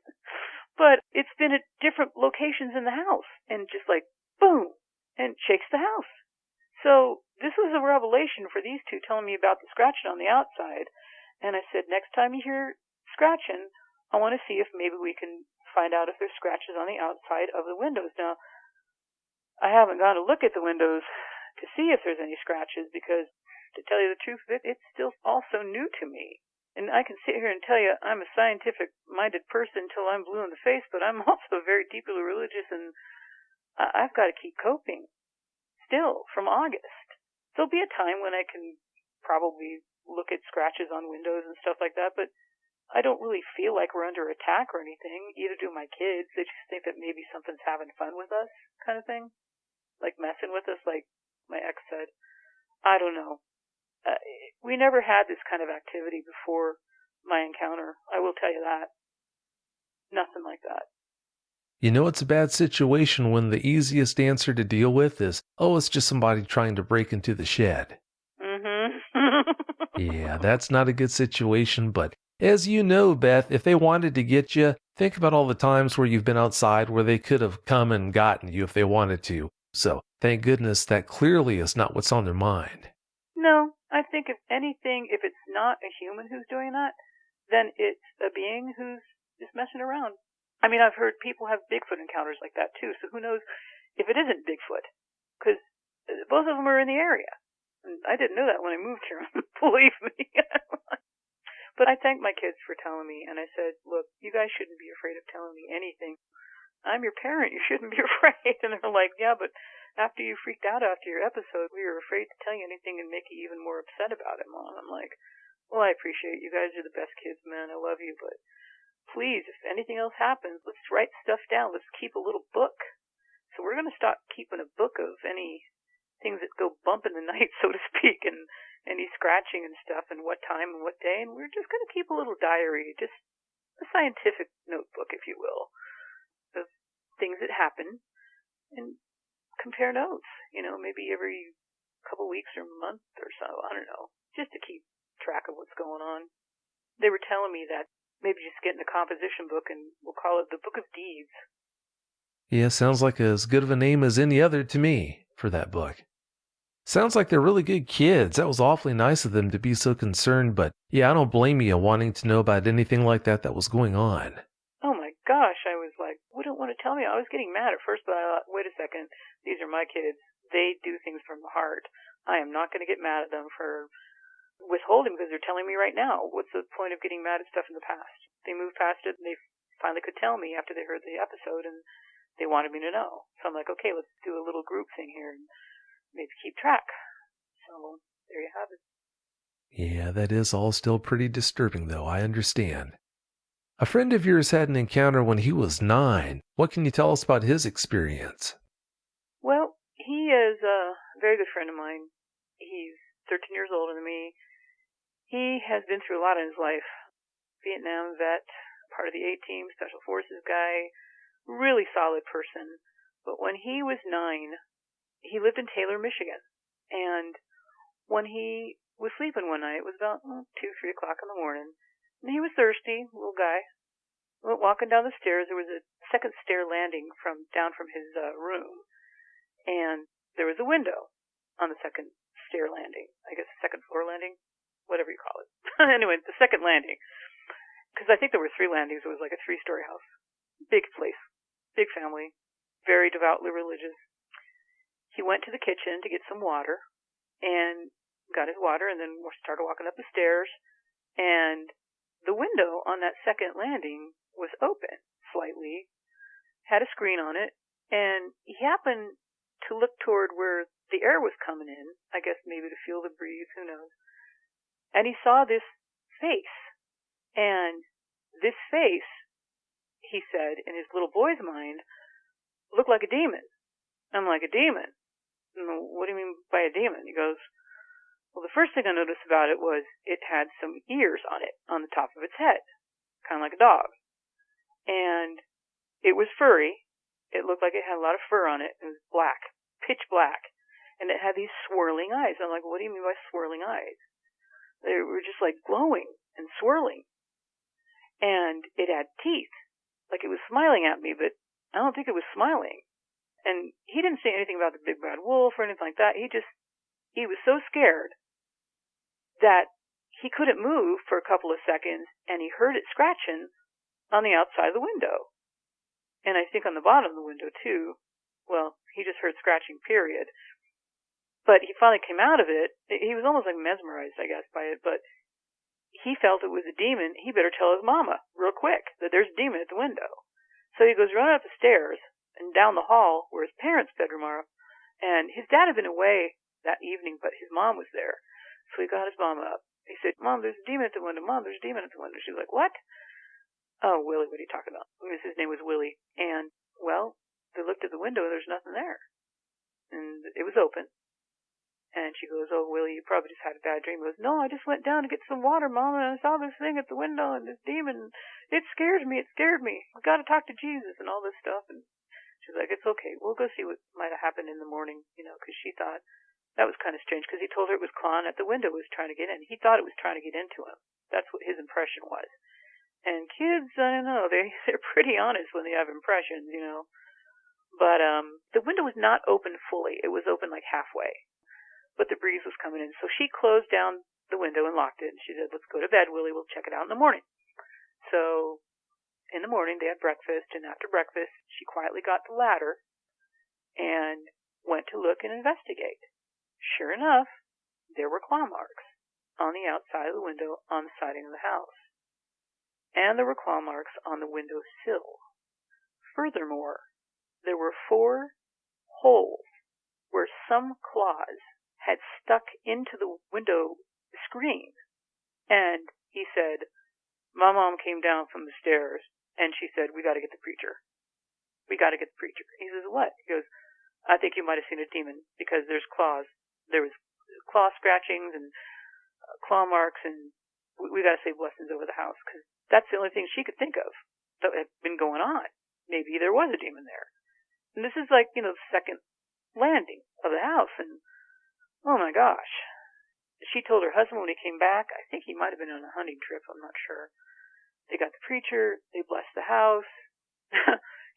But it's been at different locations in the house, and just like, boom, and shakes the house. So this was a revelation for these two telling me about the scratching on the outside. And I said, next time you hear scratching, I want to see if maybe we can find out if there's scratches on the outside of the windows. Now, I haven't gone to look at the windows to see if there's any scratches because, to tell you the truth, it's still also new to me. And I can sit here and tell you I'm a scientific-minded person until I'm blue in the face, but I'm also very deeply religious, and I've got to keep coping. Still, from August. There'll be a time when I can probably look at scratches on windows and stuff like that, but I don't really feel like we're under attack or anything. Either do my kids. They just think that maybe something's having fun with us, kind of thing. Like messing with us, like my ex said. I don't know. We never had this kind of activity before my encounter. I will tell you that. Nothing like that. You know, it's a bad situation when the easiest answer to deal with is, oh, it's just somebody trying to break into the shed. Mm-hmm. Yeah, that's not a good situation, but as you know, Beth, if they wanted to get you, think about all the times where you've been outside where they could have come and gotten you if they wanted to. So, thank goodness that clearly is not what's on their mind. No, I think if anything, if it's not a human who's doing that, then it's a being who's just messing around. I mean, I've heard people have Bigfoot encounters like that too, so who knows if it isn't Bigfoot, because both of them are in the area. And I didn't know that when I moved here, believe me. But I thanked my kids for telling me, and I said, look, you guys shouldn't be afraid of telling me anything. I'm your parent, you shouldn't be afraid. And they're like, yeah, but after you freaked out after your episode, we were afraid to tell you anything and make you even more upset about it, Mom. I'm like, well, I appreciate it. You guys are the best kids, man. I love you, but please, if anything else happens, let's write stuff down. Let's keep a little book. So we're going to start keeping a book of any things that go bump in the night, so to speak, and any scratching and stuff, and what time and what day. And we're just going to keep a little diary, just a scientific notebook, if you will, of things that happen, and compare notes, maybe every couple weeks or month or so, I don't know, just to keep track of what's going on. They were telling me that maybe just get in a composition book, and we'll call it the Book of Deeds. Yeah, sounds like as good of a name as any other to me for that book. Sounds like they're really good kids. That was awfully nice of them to be so concerned, but yeah, I don't blame you wanting to know about anything like that was going on. Oh my gosh, I was like, wouldn't want to tell me. I was getting mad at first, but I thought, wait a second, these are my kids. They do things from the heart. I am not going to get mad at them for withholding because they're telling me right now. What's the point of getting mad at stuff in the past? They moved past it and they finally could tell me after they heard the episode, and they wanted me to know. So I'm like, okay, let's do a little group thing here and maybe keep track. So there you have it. Yeah, that is all still pretty disturbing, though. I understand. A friend of yours had an encounter when he was 9. What can you tell us about his experience? Well, he is a very good friend of mine. He's 13 years older than me. He has been through a lot in his life. Vietnam vet, part of the A-Team, Special Forces guy, really solid person. But when he was 9, he lived in Taylor, Michigan. And when he was sleeping one night, it was about 2, 3 o'clock in the morning, and he was thirsty, little guy. Went walking down the stairs. There was a second stair landing down from his room, and there was a window on the second stair landing. I guess second floor landing, whatever you call it. Anyway, the second landing, because I think there were 3 landings. It was like a 3-story house, big place, big family, very devoutly religious. He went to the kitchen to get some water, and got his water, and then started walking up the stairs, and the window on that second landing was open slightly, had a screen on it, and he happened to look toward where the air was coming in, I guess maybe to feel the breeze, who knows, and he saw this face, and this face, he said, in his little boy's mind, looked like a demon. I'm like, a demon? What do you mean by a demon? He goes, well, the first thing I noticed about it was it had some ears on it, on the top of its head, kind of like a dog. And it was furry. It looked like it had a lot of fur on it. It was black, pitch black. And it had these swirling eyes. I'm like, what do you mean by swirling eyes? They were just like glowing and swirling. And it had teeth, like it was smiling at me, but I don't think it was smiling. And he didn't say anything about the big bad wolf or anything like that. He was so scared that he couldn't move for a couple of seconds, and he heard it scratching on the outside of the window. And I think on the bottom of the window, too. Well, he just heard scratching, period. But he finally came out of it. He was almost like mesmerized, I guess, by it, but he felt it was a demon. He better tell his mama real quick that there's a demon at the window. So he goes running up the stairs and down the hall where his parents' bedroom are, and his dad had been away that evening, but his mom was there. So he got his mom up. He said, Mom, there's a demon at the window. Mom, there's a demon at the window. She's like, what? Oh, Willie, what are you talking about? His name was Willie. And, well, they looked at the window and there's nothing there. And it was open. And she goes, oh, Willie, you probably just had a bad dream. He goes, no, I just went down to get some water, Mom, and I saw this thing at the window and this demon. It scared me. We've got to talk to Jesus and all this stuff. And she's like, it's okay. We'll go see what might have happened in the morning, because she thought that was kind of strange, because he told her it was clawing at the window, was trying to get in. He thought it was trying to get into him. That's what his impression was. And kids, I don't know, they're pretty honest when they have impressions, But the window was not open fully. It was open like halfway. But the breeze was coming in. So she closed down the window and locked it. And she said, let's go to bed, Willie. We'll check it out in the morning. So in the morning, they had breakfast. And after breakfast, she quietly got the ladder and went to look and investigate. Sure enough, there were claw marks on the outside of the window on the siding of the house. And there were claw marks on the window sill. Furthermore, there were 4 holes where some claws had stuck into the window screen. And he said, my mom came down from the stairs, and she said, we got to get the preacher. We got to get the preacher. He says, what? He goes, I think you might have seen a demon, because there's claws. There was claw scratchings and claw marks, and we got to say blessings over the house, because that's the only thing she could think of that had been going on. Maybe there was a demon there. And this is like, the second landing of the house, and oh my gosh. She told her husband when he came back, I think he might have been on a hunting trip, I'm not sure. They got the preacher, they blessed the house.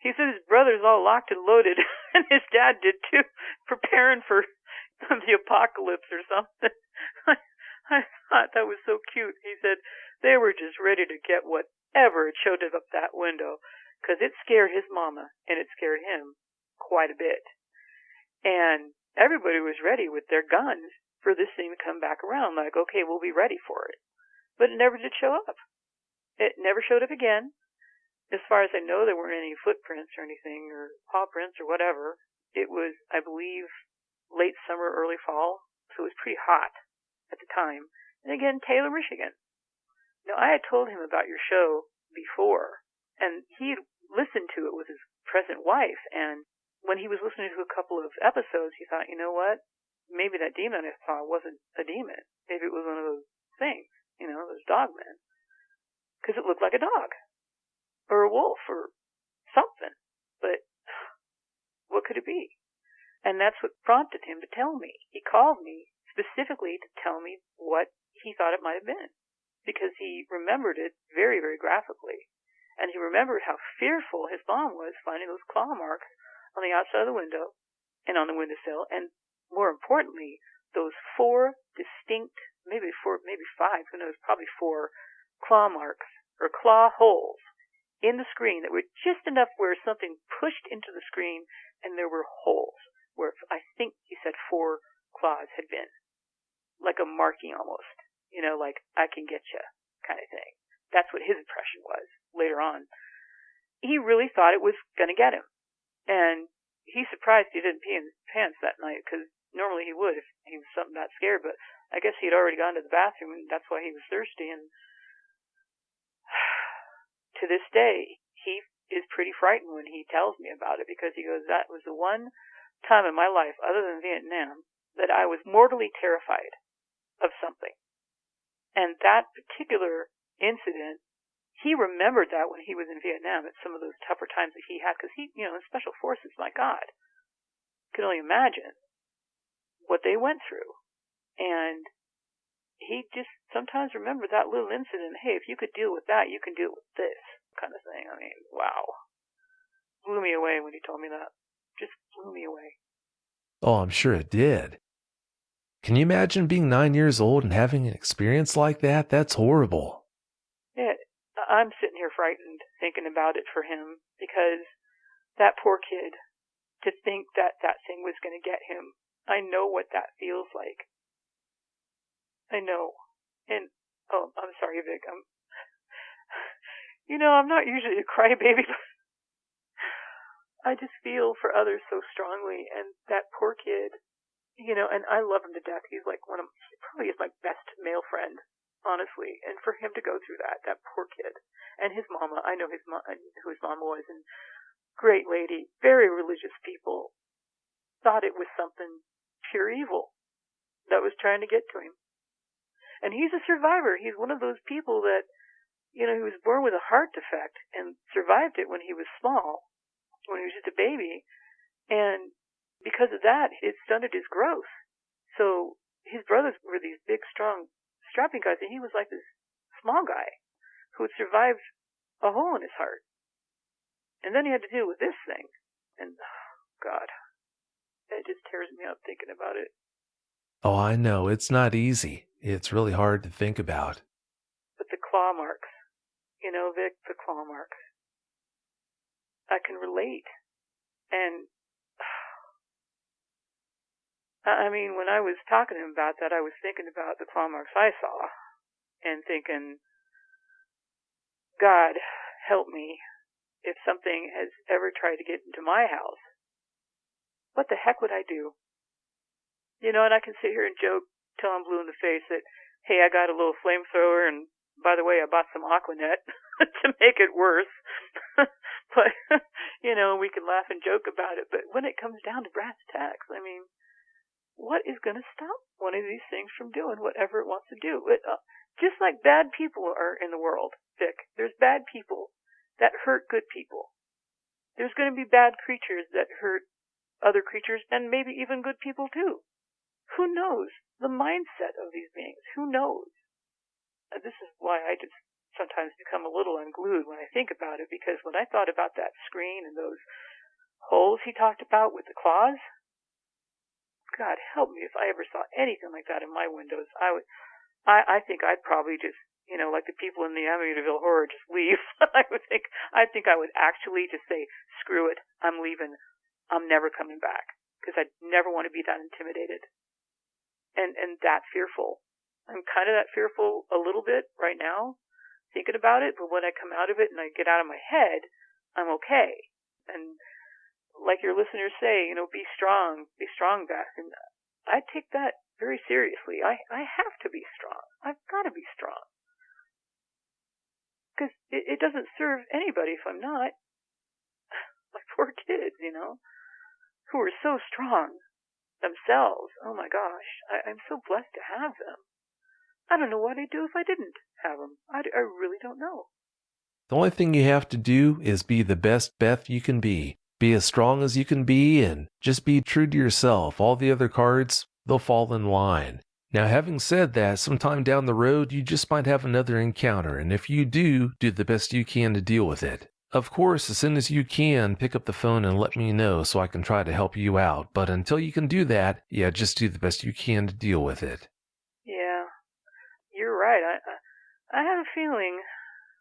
He said his brother's all locked and loaded, and his dad did too, preparing for the apocalypse or something. I thought that was so cute. He said they were just ready to get whatever it showed up that window, because it scared his mama, and it scared him quite a bit. And everybody was ready with their guns for this thing to come back around, like, okay, we'll be ready for it. But it never did show up. It never showed up again. as far as I know, there weren't any footprints or anything, or paw prints or whatever. It was, I believe, late summer, early fall, so it was pretty hot at the time. And again, Taylor, Michigan. Now, I had told him about your show before, and he had listened to it with his present wife, and when he was listening to a couple of episodes, he thought, you know what? Maybe that demon I saw wasn't a demon. Maybe it was one of those things, those dogmen. Because it looked like a dog. Or a wolf, or something. But what could it be? And that's what prompted him to tell me. He called me specifically to tell me what he thought it might have been. Because he remembered it very, very graphically. And he remembered how fearful his mom was finding those claw marks on the outside of the window and on the windowsill. And more importantly, those 4 distinct, maybe 5, who knows, probably 4 claw marks or claw holes in the screen that were just enough where something pushed into the screen and there were holes where I think he said 4 claws had been. Like a marking almost. Like, I can get you kind of thing. That's what his impression was later on. He really thought it was going to get him. And he's surprised he didn't pee in his pants that night, because normally he would if he was something that scared, but I guess he had already gone to the bathroom and that's why he was thirsty. And to this day, he is pretty frightened when he tells me about it, because he goes, that was the one time in my life, other than Vietnam, that I was mortally terrified of something. And that particular incident, he remembered that when he was in Vietnam at some of those tougher times that he had, because he, in Special Forces, my God, could only imagine what they went through. And he just sometimes remembered that little incident. Hey, if you could deal with that, you can deal with this kind of thing. I mean, wow. Blew me away when he told me that. Just blew me away. Oh, I'm sure it did. Can you imagine being 9 years old and having an experience like that? That's horrible. Yeah, I'm sitting here frightened thinking about it for him, because that poor kid, to think that that thing was going to get him, I know what that feels like. I know. And, oh, I'm sorry, Vic. I'm not usually a crybaby, but I just feel for others so strongly. And that poor kid, and I love him to death. He's like he probably is my best male friend, honestly. And for him to go through that poor kid. And his mama, I know who his mama was, and great lady, very religious people, thought it was something pure evil that was trying to get to him. And he's a survivor. He's one of those people that, he was born with a heart defect and survived it when he was small, when he was just a baby. And because of that, it stunted his growth. So his brothers were these big, strong, strapping guys, and he was like this small guy who had survived a hole in his heart. And then he had to deal with this thing. And, oh, God, it just tears me up thinking about it. Oh, I know. It's not easy. It's really hard to think about. But the claw marks, Vic, the claw marks. I can relate. And, I mean, when I was talking to him about that, I was thinking about the claw marks I saw and thinking, God, help me if something has ever tried to get into my house. What the heck would I do? And I can sit here and joke till I'm blue in the face that, hey, I got a little flamethrower, and by the way, I bought some Aquanet to make it worse. But, we can laugh and joke about it. But when it comes down to brass tacks, I mean, what is going to stop one of these things from doing whatever it wants to do? Just like bad people are in the world, Vic, there's bad people that hurt good people. There's going to be bad creatures that hurt other creatures, and maybe even good people too. Who knows the mindset of these beings? Who knows? This is why I just sometimes become a little unglued when I think about it, because when I thought about that screen and those holes he talked about with the claws, God help me if I ever saw anything like that in my windows. I think I'd probably just, like the people in the Amityville Horror, just leave. I think I would actually just say, screw it, I'm leaving. I'm never coming back, because I'd never want to be that intimidated and that fearful. I'm kind of that fearful a little bit right now, thinking about it, but when I come out of it and I get out of my head, I'm okay. And like your listeners say, be strong, Beth. And I take that very seriously. I have to be strong. I've got to be strong. Because it doesn't serve anybody if I'm not. My poor kids, who are so strong themselves. Oh my gosh, I'm so blessed to have them. I don't know what I'd do if I didn't have them. I really don't know. The only thing you have to do is be the best Beth you can be. Be as strong as you can be and just be true to yourself. All the other cards, they'll fall in line. Now, having said that, sometime down the road, you just might have another encounter, and if you do the best you can to deal with it. Of course, as soon as you can, pick up the phone and let me know so I can try to help you out. But until you can do that, just do the best you can to deal with it. Yeah, you're right. I have a feeling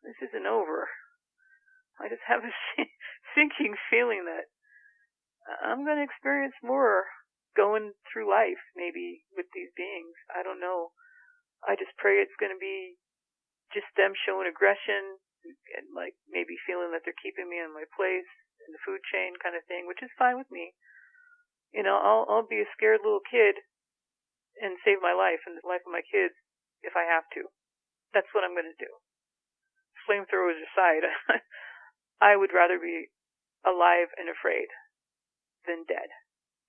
this isn't over. I just have a sinking feeling that I'm going to experience more going through life, maybe, with these beings. I don't know. I just pray it's going to be just them showing aggression and, like, maybe feeling that they're keeping me in my place in the food chain kind of thing, which is fine with me. I'll be a scared little kid and save my life and the life of my kids if I have to. That's what I'm going to do. Flamethrowers aside, I would rather be alive and afraid than dead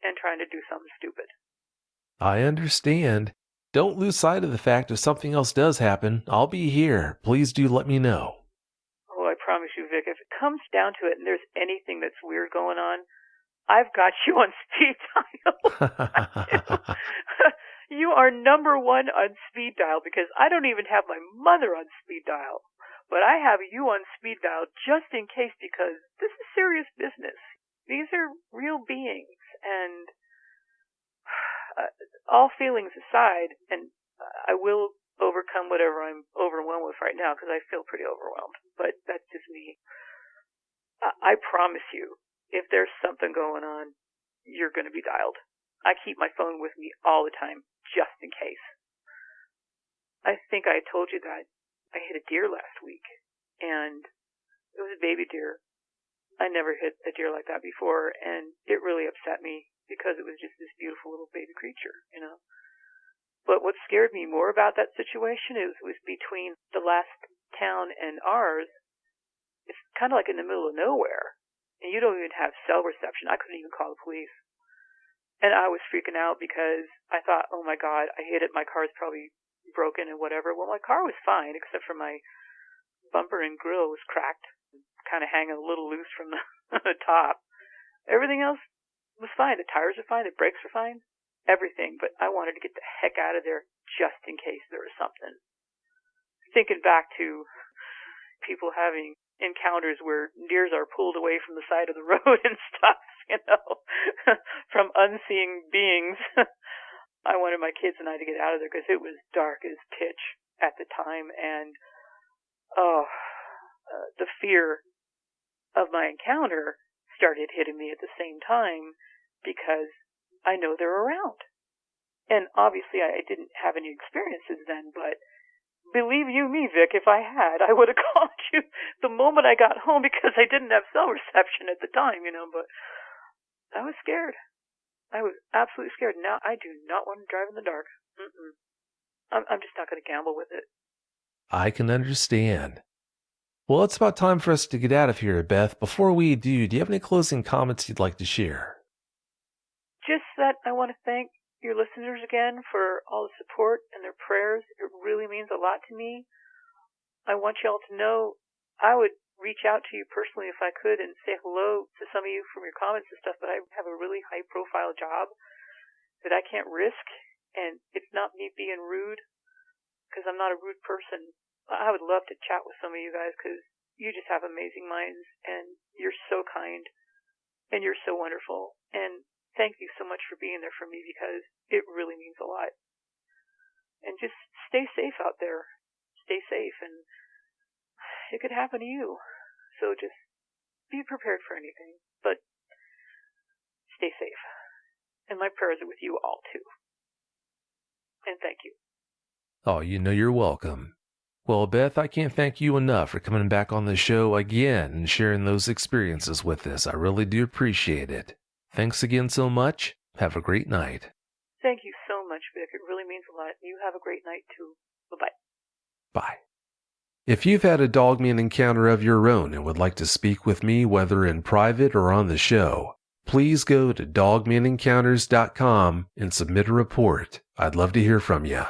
and trying to do something stupid. I understand. Don't lose sight of the fact if something else does happen, I'll be here. Please do let me know. Oh, I promise you, Vic, if it comes down to it and there's anything that's weird going on, I've got you on speed dial. You are number one on speed dial because I don't even have my mother on speed dial. But I have you on speed dial just in case because this is serious business. These are real beings, and all feelings aside, and I will overcome whatever I'm overwhelmed with right now because I feel pretty overwhelmed, but that's just me. I promise you, if there's something going on, you're going to be dialed. I keep my phone with me all the time, just in case. I think I told you that I hit a deer last week, and it was a baby deer. I never hit a deer like that before, and it really upset me because it was just this beautiful little baby creature, But what scared me more about that situation was between the last town and ours. It's kind of like in the middle of nowhere, and you don't even have cell reception. I couldn't even call the police. And I was freaking out because I thought, oh my God, I hit it. My car's probably broken and whatever. Well, my car was fine, except for my bumper and grill was cracked, kind of hanging a little loose from the top. Everything else was fine. The tires are fine. The brakes are fine. Everything. But I wanted to get the heck out of there just in case there was something. Thinking back to people having encounters where deers are pulled away from the side of the road and stuff, from unseen beings. I wanted my kids and I to get out of there because it was dark as pitch at the time, and the fear of my encounter started hitting me at the same time because I know they're around. And obviously I didn't have any experiences then, but believe you me, Vic, if I had, I would have called you the moment I got home because I didn't have cell reception at the time, but I was scared. I was absolutely scared. Now I do not want to drive in the dark. I'm just not going to gamble with it. I can understand. Well, it's about time for us to get out of here, Beth. Before we do you have any closing comments you'd like to share? Just that I want to thank your listeners again for all the support and their prayers. It really means a lot to me. I want y'all to know I would reach out to you personally if I could and say hello to some of you from your comments and stuff, but I have a really high-profile job that I can't risk, and it's not me being rude because I'm not a rude person. I would love to chat with some of you guys because you just have amazing minds, and you're so kind, and you're so wonderful, and thank you so much for being there for me because it really means a lot. And just stay safe out there. Stay safe, and it could happen to you. So just be prepared for anything, but stay safe. And my prayers are with you all, too. And thank you. Oh, you're welcome. Well, Beth, I can't thank you enough for coming back on the show again and sharing those experiences with us. I really do appreciate it. Thanks again so much. Have a great night. Thank you so much, Vic. It really means a lot. You have a great night, too. Bye-bye. Bye. If you've had a Dogman encounter of your own and would like to speak with me, whether in private or on the show, please go to dogmenencounters.com and submit a report. I'd love to hear from you.